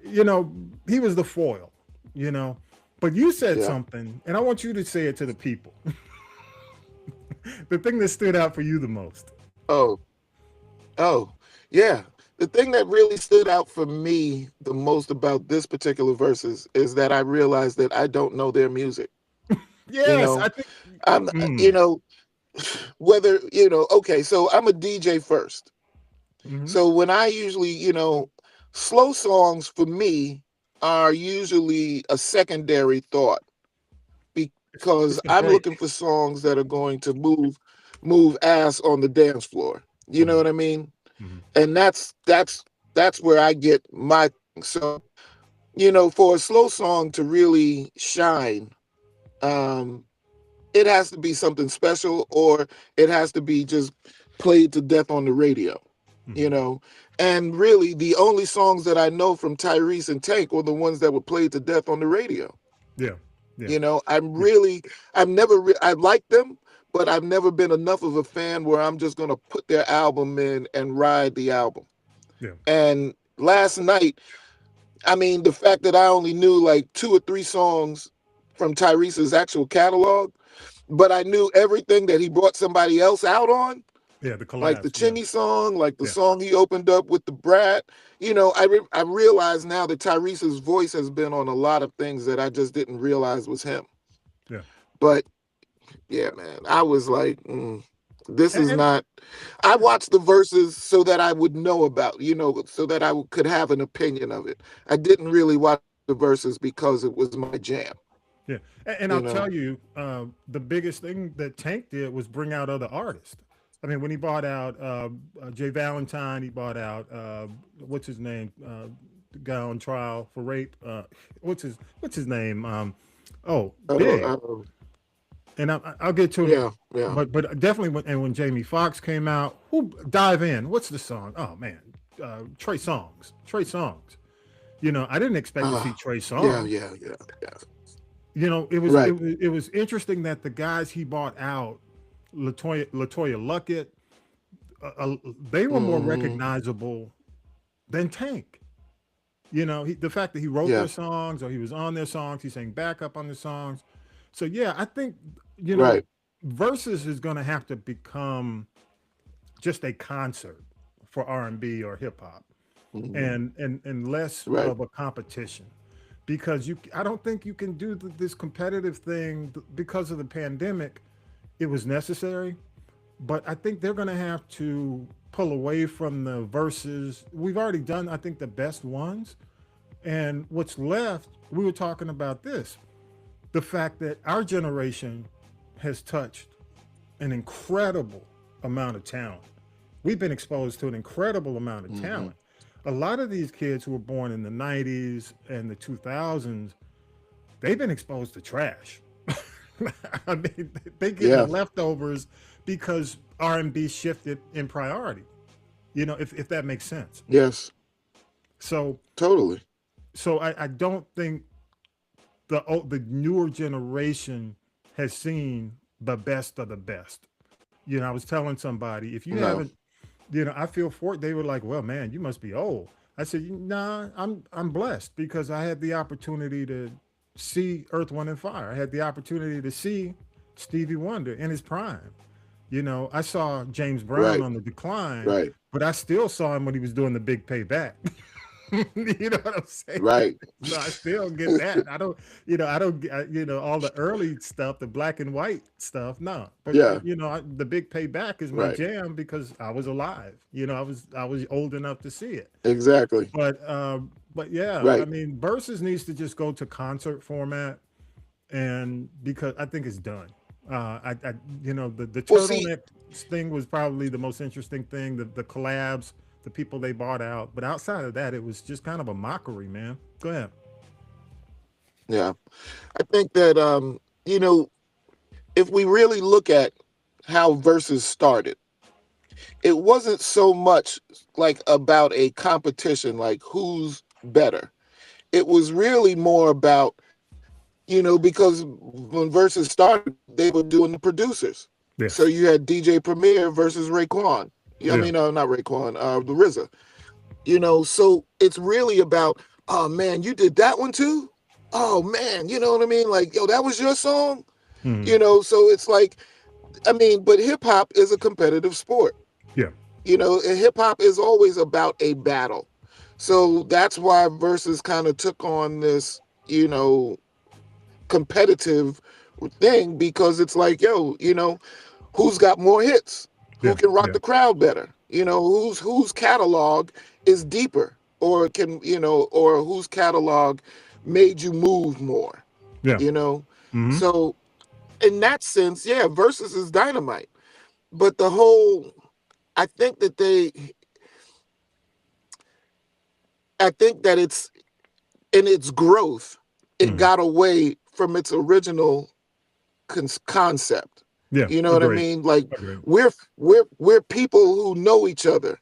Speaker 1: you know, he was the foil, you know. But you said
Speaker 3: Yeah.
Speaker 1: something, and I want you to say it to the people. The thing that stood out for you the most.
Speaker 3: Oh, yeah. The thing that really stood out for me the most about this particular verses is that I realized that I don't know their music.
Speaker 1: Yes,
Speaker 3: know,
Speaker 1: I think.
Speaker 3: I'm, you know, whether, you know, okay, so I'm a DJ first.
Speaker 1: Mhm.
Speaker 3: So when I usually, you know, slow songs for me are usually a secondary thought because
Speaker 1: It's a
Speaker 3: I'm
Speaker 1: break.
Speaker 3: looking for songs that are going to move ass on the dance floor. You know what I mean?
Speaker 1: Mhm.
Speaker 3: And that's where I get my, so, you know, for a slow song to really shine, it has to be something special, or it has to be just played to death on the radio, you know. And really, the only songs that I know from Tyrese and Tank were the ones that were played to death on the radio.
Speaker 1: Yeah, yeah.
Speaker 3: You know, I like them, but I've never been enough of a fan where I'm just going to put their album in and ride the album.
Speaker 1: Yeah.
Speaker 3: And last night, I mean, the fact that I only knew like 2 or 3 songs from Tyrese's actual catalog, but I knew everything that he brought somebody else out on,
Speaker 1: Yeah, the collabs.
Speaker 3: like the Chinny song, like the
Speaker 1: Yeah.
Speaker 3: song he opened up with the Brat. You know, I realize now that Tyrese's voice has been on a lot of things that I just didn't realize was him.
Speaker 1: Yeah.
Speaker 3: But yeah, man, I was like, this is
Speaker 1: And-
Speaker 3: not. I watched the verses so that I would know about, you know, so that I could have an opinion of it. I didn't really watch the verses because it was my jam.
Speaker 1: Yeah, and
Speaker 3: You
Speaker 1: I'll
Speaker 3: know.
Speaker 1: tell you, the biggest thing that Tank did was bring out other artists. I mean, when he bought out Jay Valentine, he bought out what's his name, the guy on trial for rape. What's his name? Big. And I'll get to it.
Speaker 3: Yeah, yeah.
Speaker 1: But definitely when Jamie Foxx came out, who dive in? What's the song? Oh man, Trey Songz. You know, I didn't expect to see Trey Songz.
Speaker 3: Yeah.
Speaker 1: You know, it was
Speaker 3: Right.
Speaker 1: it was interesting that the guys he bought out, Latoya Luckett, they were more recognizable than Tank. You know, the fact that he wrote
Speaker 3: Yeah.
Speaker 1: their songs or he was on their songs, he sang backup on the songs. So yeah, I think, you know,
Speaker 3: Right.
Speaker 1: Versus is going to have to become just a concert for R&B or hip hop, and less
Speaker 3: Right.
Speaker 1: of a competition. because I don't think you can do this competitive thing because of the pandemic. It was necessary, but I think they're going to have to pull away from the verses. We've already done, I think, the best ones. And what's left, we were talking about this, the fact that our generation has touched an incredible amount of talent. We've been exposed to an incredible amount of talent. A lot of these kids who were born in the 90s and the 2000s, they've been exposed to trash. I mean, they get the leftovers because R&B shifted in priority, if that makes sense.
Speaker 3: Yes.
Speaker 1: So
Speaker 3: totally.
Speaker 1: So I don't think the newer generation has seen the best of the best. I was telling somebody, if you haven't, I feel for it. They were like, well, man, you must be old. I said, nah, I'm blessed because I had the opportunity to see Earth, Wind and Fire. I had the opportunity to see Stevie Wonder in his prime. I saw James Brown on the decline, but I still saw him when he was doing the Big Payback. You know what I'm saying?
Speaker 3: Right.
Speaker 1: So I still get that. I don't all the early stuff, the black and white stuff. No, but the Big Payback is my jam because I was alive. I was old enough to see it.
Speaker 3: Exactly.
Speaker 1: But yeah, I mean, Versus needs to just go to concert format, and because I think it's done. The turtleneck thing was probably the most interesting thing. The collabs, the people they bought out, but outside of that, it was just kind of a mockery, man. Go ahead.
Speaker 3: Yeah, I think that if we really look at how Versus started, it wasn't so much like about a competition, like who's better. It was really more about, because when Versus started, they were doing the producers. Yeah. So you had DJ Premier versus Raekwon. I mean, not Raekwon, the RZA. So it's really about, oh man, you did that one too? Oh man, you know what I mean? Like, yo, that was your song? So it's like, I mean, but hip hop is a competitive sport.
Speaker 1: Yeah.
Speaker 3: And hip hop is always about a battle. So that's why Versus kind of took on this, competitive thing, because it's like, yo, who's got more hits? Who can rock the crowd better? Whose catalog is deeper, or can, or whose catalog made you move more?
Speaker 1: Yeah.
Speaker 3: So in that sense, Versus is dynamite. But the whole, I think that it's in its growth, it got away from its original concept.
Speaker 1: Yeah,
Speaker 3: you know what I mean? Like we're people who know each other,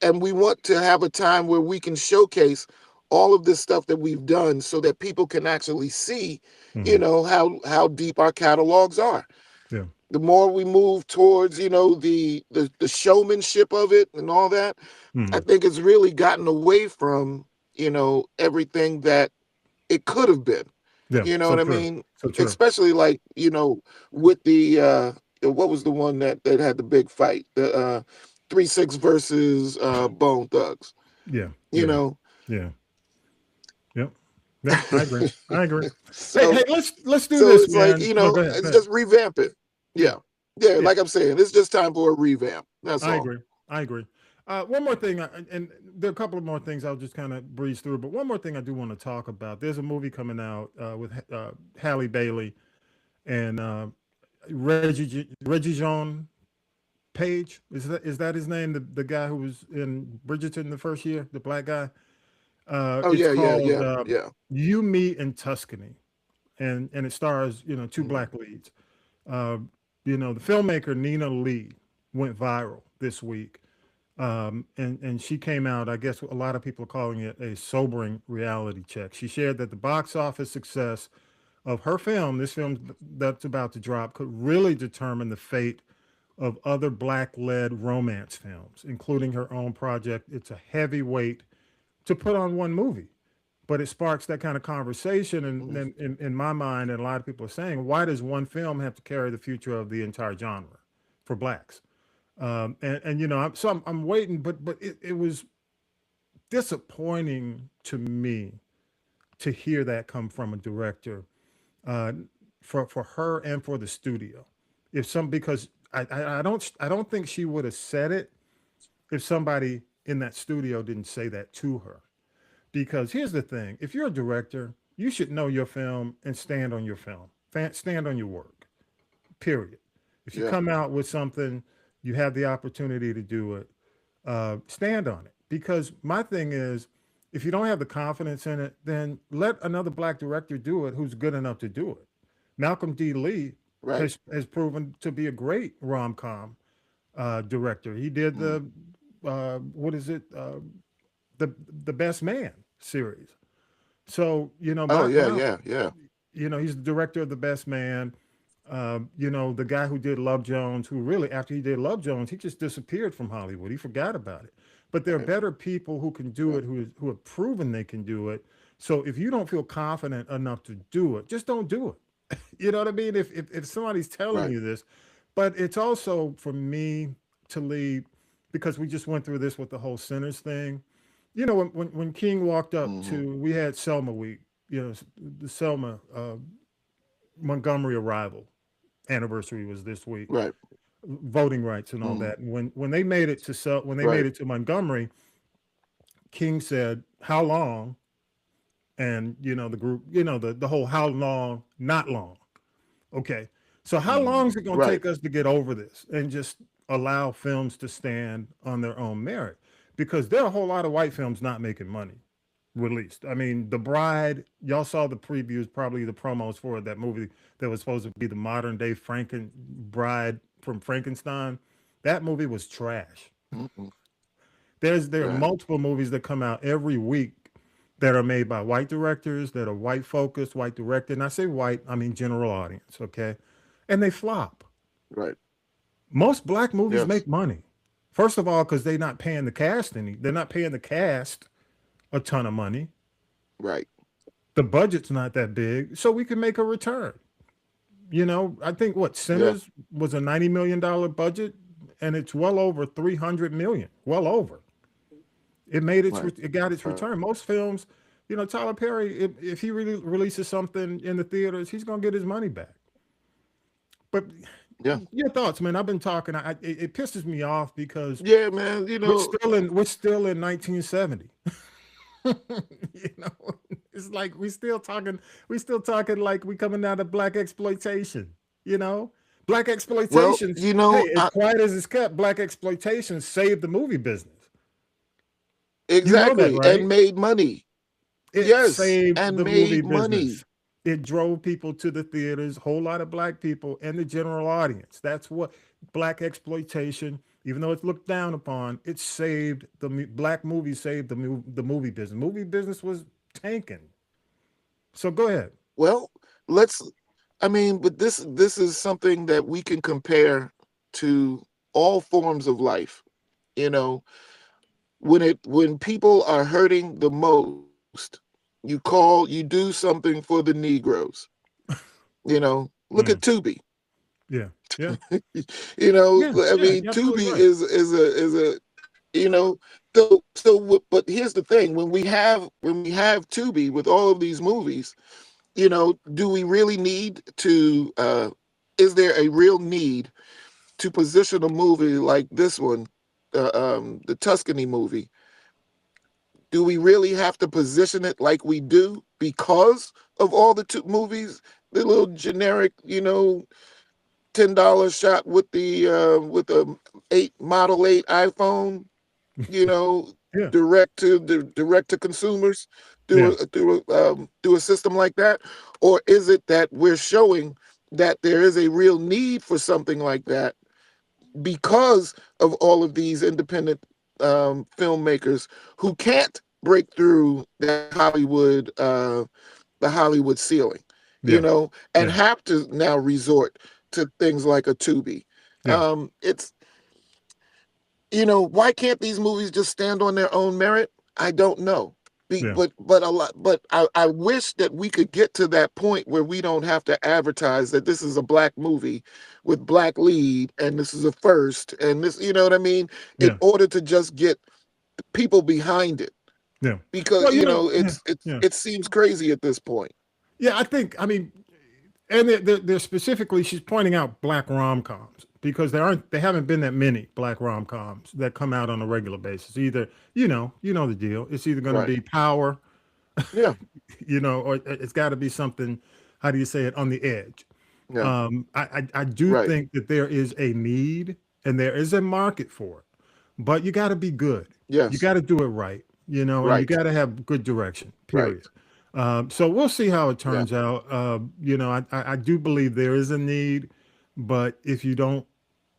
Speaker 3: and we want to have a time where we can showcase all of this stuff that we've done, so that people can actually see, how deep our catalogs are.
Speaker 1: Yeah.
Speaker 3: The more we move towards, the showmanship of it and all that, I think it's really gotten away from, everything that it could have been.
Speaker 1: Yeah,
Speaker 3: you know what I mean?
Speaker 1: So true.
Speaker 3: Especially like, with the what was the one that had the big fight? The 3-6 versus Bone Thugs.
Speaker 1: Yeah.
Speaker 3: You know?
Speaker 1: Yeah. Yep. Yeah, I agree.
Speaker 3: So,
Speaker 1: hey, let's do
Speaker 3: so
Speaker 1: this,
Speaker 3: it's
Speaker 1: man.
Speaker 3: like,
Speaker 1: Go ahead.
Speaker 3: just revamp it. Yeah. Like I'm saying, it's just time for a revamp. That's all.
Speaker 1: I agree. One more thing, and there are a couple of more things I'll just kind of breeze through, but one more thing I do want to talk about. There's a movie coming out with Halle Bailey and Regé-Jean Page. Is that his name? The guy who was in Bridgerton the first year, the black guy. It's called You, Me, and Tuscany, and it stars two black leads. The filmmaker Nina Lee went viral this week. And she came out, I guess a lot of people are calling it a sobering reality check. She shared that the box office success of her film, this film that's about to drop, could really determine the fate of other black-led romance films, including her own project. It's a heavy weight to put on one movie, but it sparks that kind of conversation. And in my mind, and a lot of people are saying, why does one film have to carry the future of the entire genre for blacks? I'm waiting, but it was disappointing to me to hear that come from a director, uh, for her and for the studio. If some because I don't think she would have said it if somebody in that studio didn't say that to her. Because here's the thing: if you're a director, you should know your film and stand on your film, stand on your work. Period. If you
Speaker 3: Yeah.
Speaker 1: come out with something, you have the opportunity to do it. Stand on it. Because my thing is, if you don't have the confidence in it, then let another black director do it who's good enough to do it. Malcolm D. Lee
Speaker 3: Right.
Speaker 1: has proven to be a great rom com director. He did
Speaker 3: Mm.
Speaker 1: the what is it the Best Man series. So
Speaker 3: Oh yeah,
Speaker 1: my
Speaker 3: yeah, yeah.
Speaker 1: he's the director of The Best Man. The guy who did Love Jones, who really, after he did Love Jones, he just disappeared from Hollywood. He forgot about it. But there are
Speaker 3: Right.
Speaker 1: better people who can do
Speaker 3: Yeah.
Speaker 1: it, who have proven they can do it. So if you don't feel confident enough to do it, just don't do it. You know what I mean? If somebody's telling
Speaker 3: Right.
Speaker 1: you this, but it's also for me to lead, because we just went through this with the whole Sinners thing. When King walked up
Speaker 3: Hmm.
Speaker 1: to, we had Selma week, the Selma Montgomery arrival anniversary was this week,
Speaker 3: Right.
Speaker 1: voting rights and all
Speaker 3: Hmm.
Speaker 1: that. And when they made it to when they made
Speaker 3: Right.
Speaker 1: it to Montgomery, King said, "How long?" And the group, the whole "how long, not long." Okay, so how long is it going to
Speaker 3: Right.
Speaker 1: take us to get over this and just allow films to stand on their own merit? Because there are a whole lot of white films not making money released. I mean, The Bride, y'all saw the previews, probably the promos for that movie that was supposed to be the modern day Bride from Frankenstein. That movie was trash.
Speaker 3: Mm-mm.
Speaker 1: There are
Speaker 3: Right.
Speaker 1: multiple movies that come out every week that are made by white directors, that are white focused, white directed. And I say white, I mean general audience, okay? And they flop.
Speaker 3: Right.
Speaker 1: Most black movies
Speaker 3: Yes.
Speaker 1: make money. First of all, because they're not paying the cast a ton of money.
Speaker 3: Right.
Speaker 1: The budget's not that big, so we can make a return. I think what
Speaker 3: Yeah.
Speaker 1: Sinners was a $90 million budget, and it's well over 300 million. Well over.
Speaker 3: Right.
Speaker 1: It got its
Speaker 3: Right.
Speaker 1: return. Most films, Tyler Perry, if he really releases something in the theaters, he's gonna get his money back. But
Speaker 3: Yeah.
Speaker 1: your thoughts, man? I've been talking. It pisses me off because
Speaker 3: Yeah, man.
Speaker 1: we're still in 1970. you know, it's like we still talking like we coming out of black exploitation. Black
Speaker 3: Well,
Speaker 1: exploitation. Hey, as
Speaker 3: I,
Speaker 1: quiet as it's kept, black exploitation saved the movie business. You know that,
Speaker 3: exactly,
Speaker 1: right?
Speaker 3: and made money.
Speaker 1: It
Speaker 3: Yes,
Speaker 1: saved
Speaker 3: and
Speaker 1: the movie
Speaker 3: made money.
Speaker 1: business. It drove people to the theaters, whole lot of black people and the general audience. That's what black exploitation, even though it's looked down upon, it saved black movies saved the movie business. Movie business was tanking. So go ahead.
Speaker 3: Well, let's. I mean, but this is something that we can compare to all forms of life. You know, when people are hurting the most, you do something for the Negroes. Look
Speaker 1: Mm,
Speaker 3: at Tubi.
Speaker 1: yeah. Yeah. Yeah.
Speaker 3: I
Speaker 1: Yeah.
Speaker 3: mean,
Speaker 1: You're absolutely
Speaker 3: Tubi
Speaker 1: right.
Speaker 3: is a you know but here's the thing: when we have Tubi with all of these movies, do we really need to? Is there a real need to position a movie like this one, the Tuscany movie? Do we really have to position it like we do because of all the two movies? The little generic, $10 shot with the Model 8 iPhone, you know,
Speaker 1: Yeah.
Speaker 3: direct to consumers
Speaker 1: Yeah.
Speaker 3: through a system like that, or is it that we're showing that there is a real need for something like that because of all of these independent filmmakers who can't break through the Hollywood ceiling,
Speaker 1: Yeah.
Speaker 3: and
Speaker 1: Yeah.
Speaker 3: have to now resort to things like a Tubi.
Speaker 1: Yeah.
Speaker 3: It's Why can't these movies just stand on their own merit? I don't know.
Speaker 1: Yeah.
Speaker 3: But I wish that we could get to that point where we don't have to advertise that this is a black movie with black lead and this is a first and this, you know what I mean, in
Speaker 1: Yeah.
Speaker 3: order to just get people behind it.
Speaker 1: Yeah.
Speaker 3: because
Speaker 1: Well, yeah.
Speaker 3: it seems crazy at this point.
Speaker 1: Yeah, I mean, and they're specifically, she's pointing out black rom-coms because there haven't been that many black rom-coms that come out on a regular basis. Either, you know the deal. It's either going to
Speaker 3: Right.
Speaker 1: be Power,
Speaker 3: Yeah.
Speaker 1: or it's got to be something, how do you say it, on the edge.
Speaker 3: Yeah.
Speaker 1: I do
Speaker 3: Right.
Speaker 1: think that there is a need and there is a market for it, but you got to be good. You
Speaker 3: Yes.
Speaker 1: got to do it right, and you
Speaker 3: Right.
Speaker 1: got to have good direction,
Speaker 3: Right.
Speaker 1: period. So we'll see how it
Speaker 3: Yeah.
Speaker 1: turns out. I do believe there is a need, but if you don't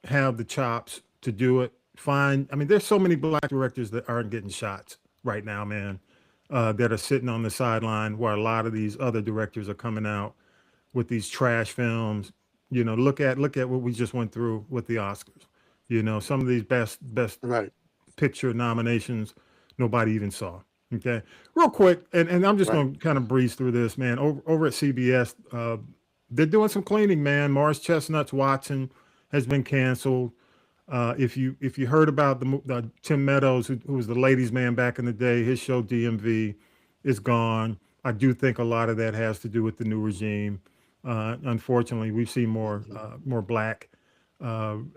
Speaker 1: have the chops to do it, fine. I mean, there's so many black directors that aren't getting shots right now, man, that are sitting on the sideline where a lot of these other directors are coming out with these trash films. Look at what we just went through with the Oscars. Some of these best
Speaker 3: Right.
Speaker 1: picture nominations nobody even saw. Okay, real quick, and I'm just
Speaker 3: Right.
Speaker 1: going to kind of breeze through this, man. Over at CBS, they're doing some cleaning, man. Morris Chestnut's Watson has been canceled. If you heard about the Tim Meadows, who was the ladies' man back in the day, his show DMV is gone. I do think a lot of that has to do with the new regime. Unfortunately, we've seen more black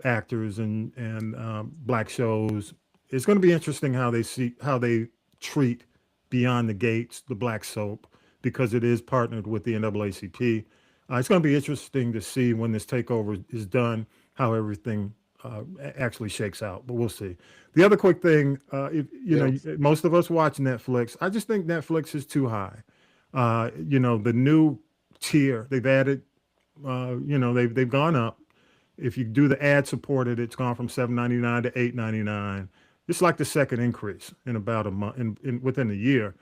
Speaker 1: actors and black shows. It's going to be interesting how they treat Beyond the Gates, the black soap, because it is partnered with the NAACP. It's going to be interesting to see when this takeover is done, how everything actually shakes out. But we'll see. The other quick thing, if most of us watch Netflix. I just think Netflix is too high. The new tier they've added, they've gone up. If you do the ad supported, it's gone from $7.99 to $8.99. It's like the second increase in about a month, within a year.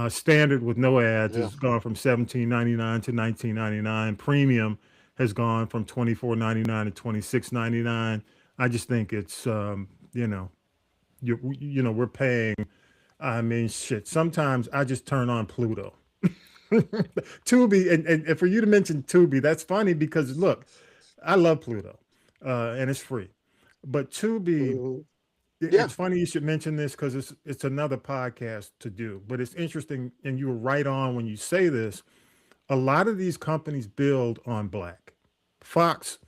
Speaker 1: Standard with no ads
Speaker 3: Yeah.
Speaker 1: has gone from $17.99 to $19.99. Premium has gone from $24.99 to $26.99. I just think it's we're paying. I mean, shit. Sometimes I just turn on Pluto. Tubi, and for you to mention Tubi, that's funny because look, I love Pluto, and it's free. But Tubi,
Speaker 3: Mhm. Yeah.
Speaker 1: it's funny you should mention this because it's another podcast to do. But it's interesting, and you were right on when you say this. A lot of these companies build on black. Fox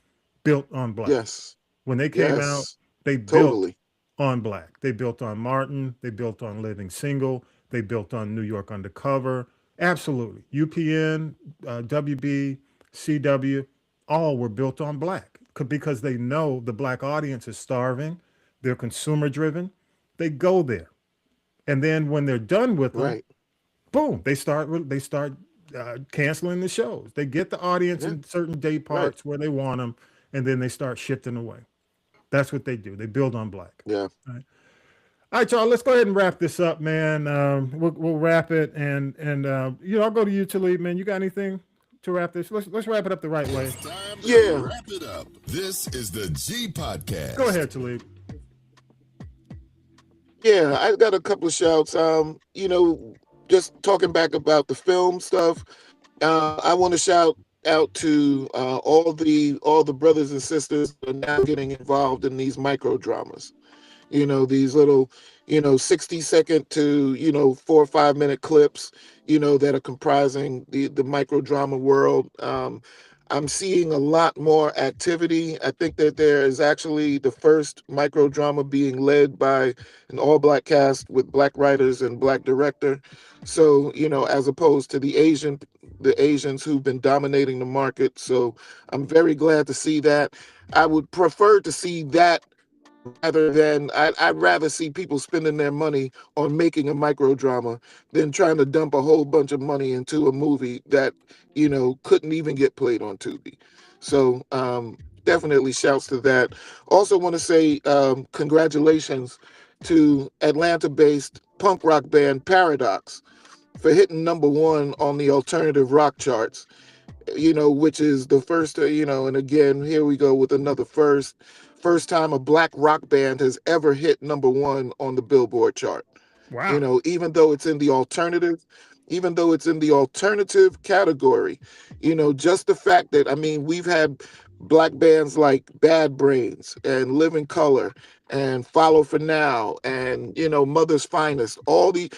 Speaker 1: built on black.
Speaker 3: Yes.
Speaker 1: When they came out,
Speaker 3: Yes.
Speaker 1: they built
Speaker 3: Totally.
Speaker 1: on black. They built on Martin. They built on Living Single. They built on New York Undercover. Absolutely. UPN, WB, CW, all were built on black because they know the black audience is starving. They're consumer driven. They go there. And then when they're done with them,
Speaker 3: Right.
Speaker 1: boom, they start canceling the shows. They get the audience
Speaker 3: Yeah.
Speaker 1: in certain day
Speaker 3: Right.
Speaker 1: parts where they want them, and then they start shifting away. That's what they do. They build on black.
Speaker 3: Yeah.
Speaker 1: All right, y'all. Let's go ahead and wrap this up, man. We'll wrap it, and I'll go to you, Talib, man. You got anything to wrap this? Let's wrap it up the right way.
Speaker 5: It's time to
Speaker 3: Yeah.
Speaker 5: wrap it up. This is the G Podcast.
Speaker 1: Go ahead, Talib.
Speaker 3: Yeah, I got a couple of shouts. Just talking back about the film stuff. I want to shout out to all the brothers and sisters that are now getting involved in these micro dramas. These little 60-second to 4 or 5 minute clips that are comprising the micro drama world. I'm seeing a lot more activity. I think that there is actually the first micro drama being led by an all black cast with black writers and black director. So, as opposed to the Asians who've been dominating the market. So I'm very glad to see that. I would prefer to see that rather than I'd rather see people spending their money on making a micro drama than trying to dump a whole bunch of money into a movie that couldn't even get played on Tubi. So definitely shouts to that. Also want to say congratulations to Atlanta-based punk rock band Paradox for hitting #1 on the alternative rock charts, which is the first, and again, here we go with another first time a black rock band has ever hit #1 on the Billboard chart.
Speaker 1: Wow.
Speaker 3: Even though it's in the alternative, even though it's in the alternative category. Just the fact that, I mean, we've had black bands like Bad Brains and Living Color and Follow for Now and, Mother's Finest, all the,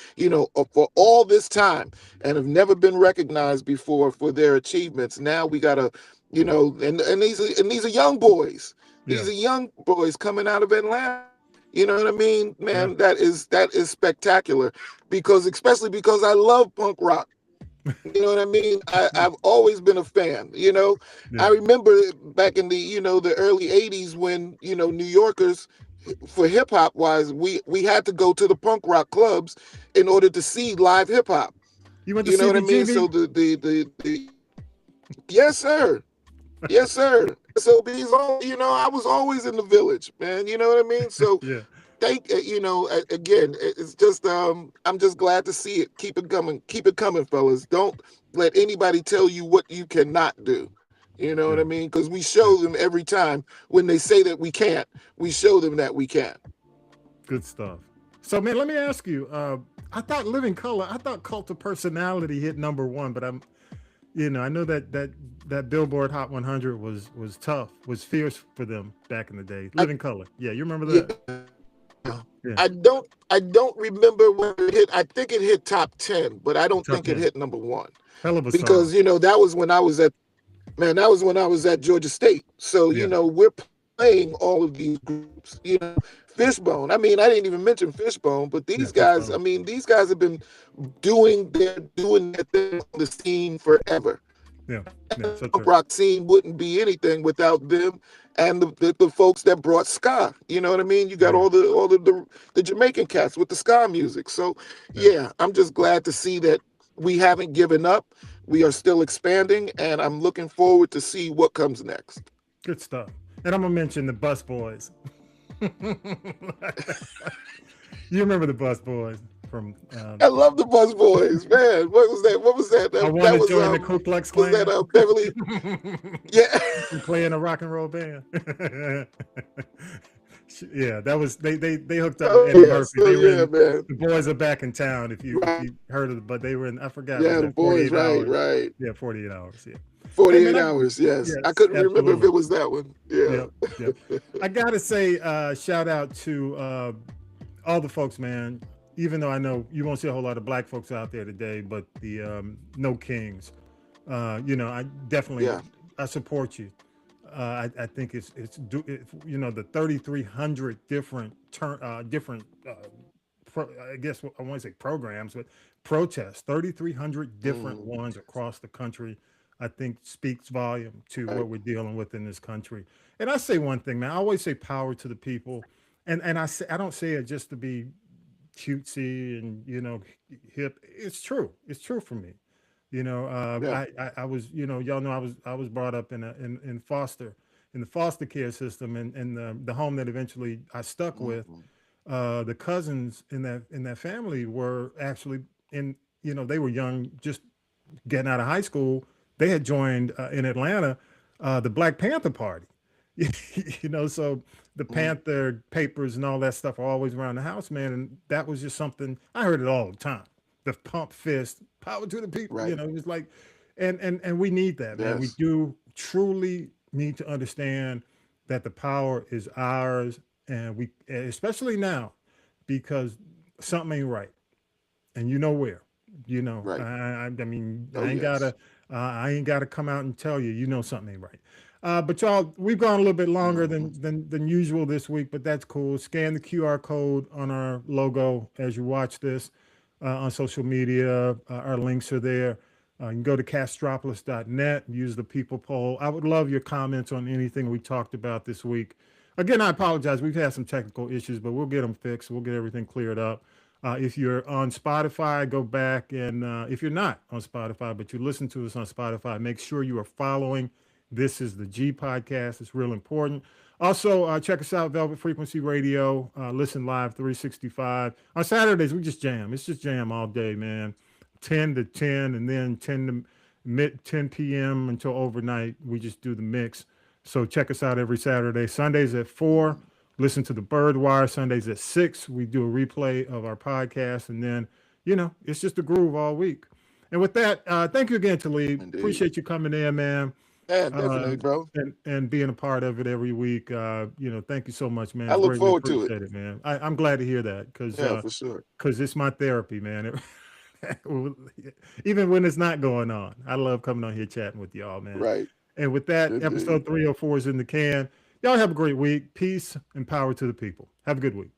Speaker 3: for all this time, and have never been recognized before for their achievements. Now we got to, and these are young boys. These are young boys coming out of Atlanta. You know what I mean, man? That is spectacular, especially because I love punk rock. You know what I mean? I've always been a fan. I remember back in the the early '80s when New Yorkers, for hip hop wise, we had to go to the punk rock clubs in order to see live hip hop.
Speaker 1: You went to
Speaker 3: You know what I mean?
Speaker 1: CBGB?
Speaker 3: So the yes sir. Yes, sir. So these all, I was always in the village, man. You know what I mean? So
Speaker 1: Yeah.
Speaker 3: again, it's just I'm just glad to see it. Keep it coming, fellas. Don't let anybody tell you what you cannot do. You know what I mean? Because we show them every time when they say that we can't, we show them that we can.
Speaker 1: Good stuff. So, man, let me ask you. I thought Living Color, I thought Cult of Personality hit #1, but I know that Billboard Hot 100 was tough, was fierce for them back in the day. Living Color, yeah, you remember that? Yeah.
Speaker 3: I don't remember where it hit. I think it hit top 10, but I don't think it hit #1.
Speaker 1: Hell of a
Speaker 3: because
Speaker 1: song.
Speaker 3: that was when I was at Georgia State. So we're playing all of these groups. Fishbone. I mean, I didn't even mention Fishbone, but these guys.
Speaker 1: Fishbone.
Speaker 3: I mean, these guys have been doing their thing on the scene forever.
Speaker 1: Yeah,
Speaker 3: The punk rock scene wouldn't be anything without them and the folks that brought ska. You know what I mean? You got all the Jamaican cats with the ska music. So I'm just glad to see that we haven't given up. We are still expanding, and I'm looking forward to see what comes next.
Speaker 1: Good stuff. And I'm gonna mention the Bus Boys. You remember the Bus Boys from?
Speaker 3: I love the Bus Boys, man. What was that?
Speaker 1: I want to join the Ku Klux Klan.
Speaker 3: Was that Beverly? Yeah.
Speaker 1: Play in a rock and roll band. Yeah, that was they hooked up with Eddie Murphy.
Speaker 3: Man.
Speaker 1: The Boys Are Back in Town. If you heard of it, but they were in. I forgot.
Speaker 3: Yeah, the Boys. Right.
Speaker 1: Yeah, 48 Hours. Yeah.
Speaker 3: 48 Hours. Yes, I couldn't remember if it was that one. Yeah.
Speaker 1: Yep. I gotta say, shout out to all the folks, man. Even though I know you won't see a whole lot of black folks out there today, but the No Kings. I definitely I support you. I think it's the 3,300 different I guess I want to say programs, but protests, 3,300 different ones across the country. I think speaks volume to what we're dealing with in this country. And I say one thing, man. I always say power to the people, and I don't say it just to be cutesy and hip. It's true. It's true for me. I was, y'all know I was brought up in the foster care system, and the home that eventually I stuck with. The cousins in that family were actually they were young, just getting out of high school. They had joined in Atlanta the Black Panther Party. So the Panther papers and all that stuff are always around the house, man. And that was just something I heard it all the time. The pump fist, power to the people.
Speaker 3: Right.
Speaker 1: It was like, and we need that, man. We do truly need to understand that the power is ours, and we, especially now, because something ain't right, and where.
Speaker 3: Right.
Speaker 1: I mean, I ain't gotta come out and tell you, something ain't right. But y'all, we've gone a little bit longer than usual this week, but that's cool. Scan the QR code on our logo as you watch this on social media. Our links are there. You can go to castropolis.net and use the people poll. I would love your comments on anything we talked about this week. Again, I apologize. We've had some technical issues, but we'll get them fixed. We'll get everything cleared up. If you're on Spotify, go back, and if you're not on Spotify, but you listen to us on Spotify, make sure you are following. This is the G Podcast. It's real important. Also, check us out, Velvet Frequency Radio. Listen live 365. On Saturdays, we just jam. It's just jam all day, man. 10 to 10, and then 10 p.m. until overnight. We just do the mix. So check us out every Saturday. Sundays at 4. Listen to the Birdwire. Sundays at 6. We do a replay of our podcast, and then, it's just a groove all week. And with that, thank you again, Talib.
Speaker 3: Indeed.
Speaker 1: Appreciate you coming in, man.
Speaker 3: Yeah, definitely, bro.
Speaker 1: And being a part of it every week. Thank you so much, man.
Speaker 3: I look
Speaker 1: Greatly
Speaker 3: forward to it.
Speaker 1: appreciate man. I'm glad to hear that because
Speaker 3: Yeah, for sure.
Speaker 1: it's my therapy, man. Even when it's not going on, I love coming on here chatting with y'all, man.
Speaker 3: Right.
Speaker 1: And with that,
Speaker 3: Indeed.
Speaker 1: episode 304 is in the can. Y'all have a great week. Peace and power to the people. Have a good week.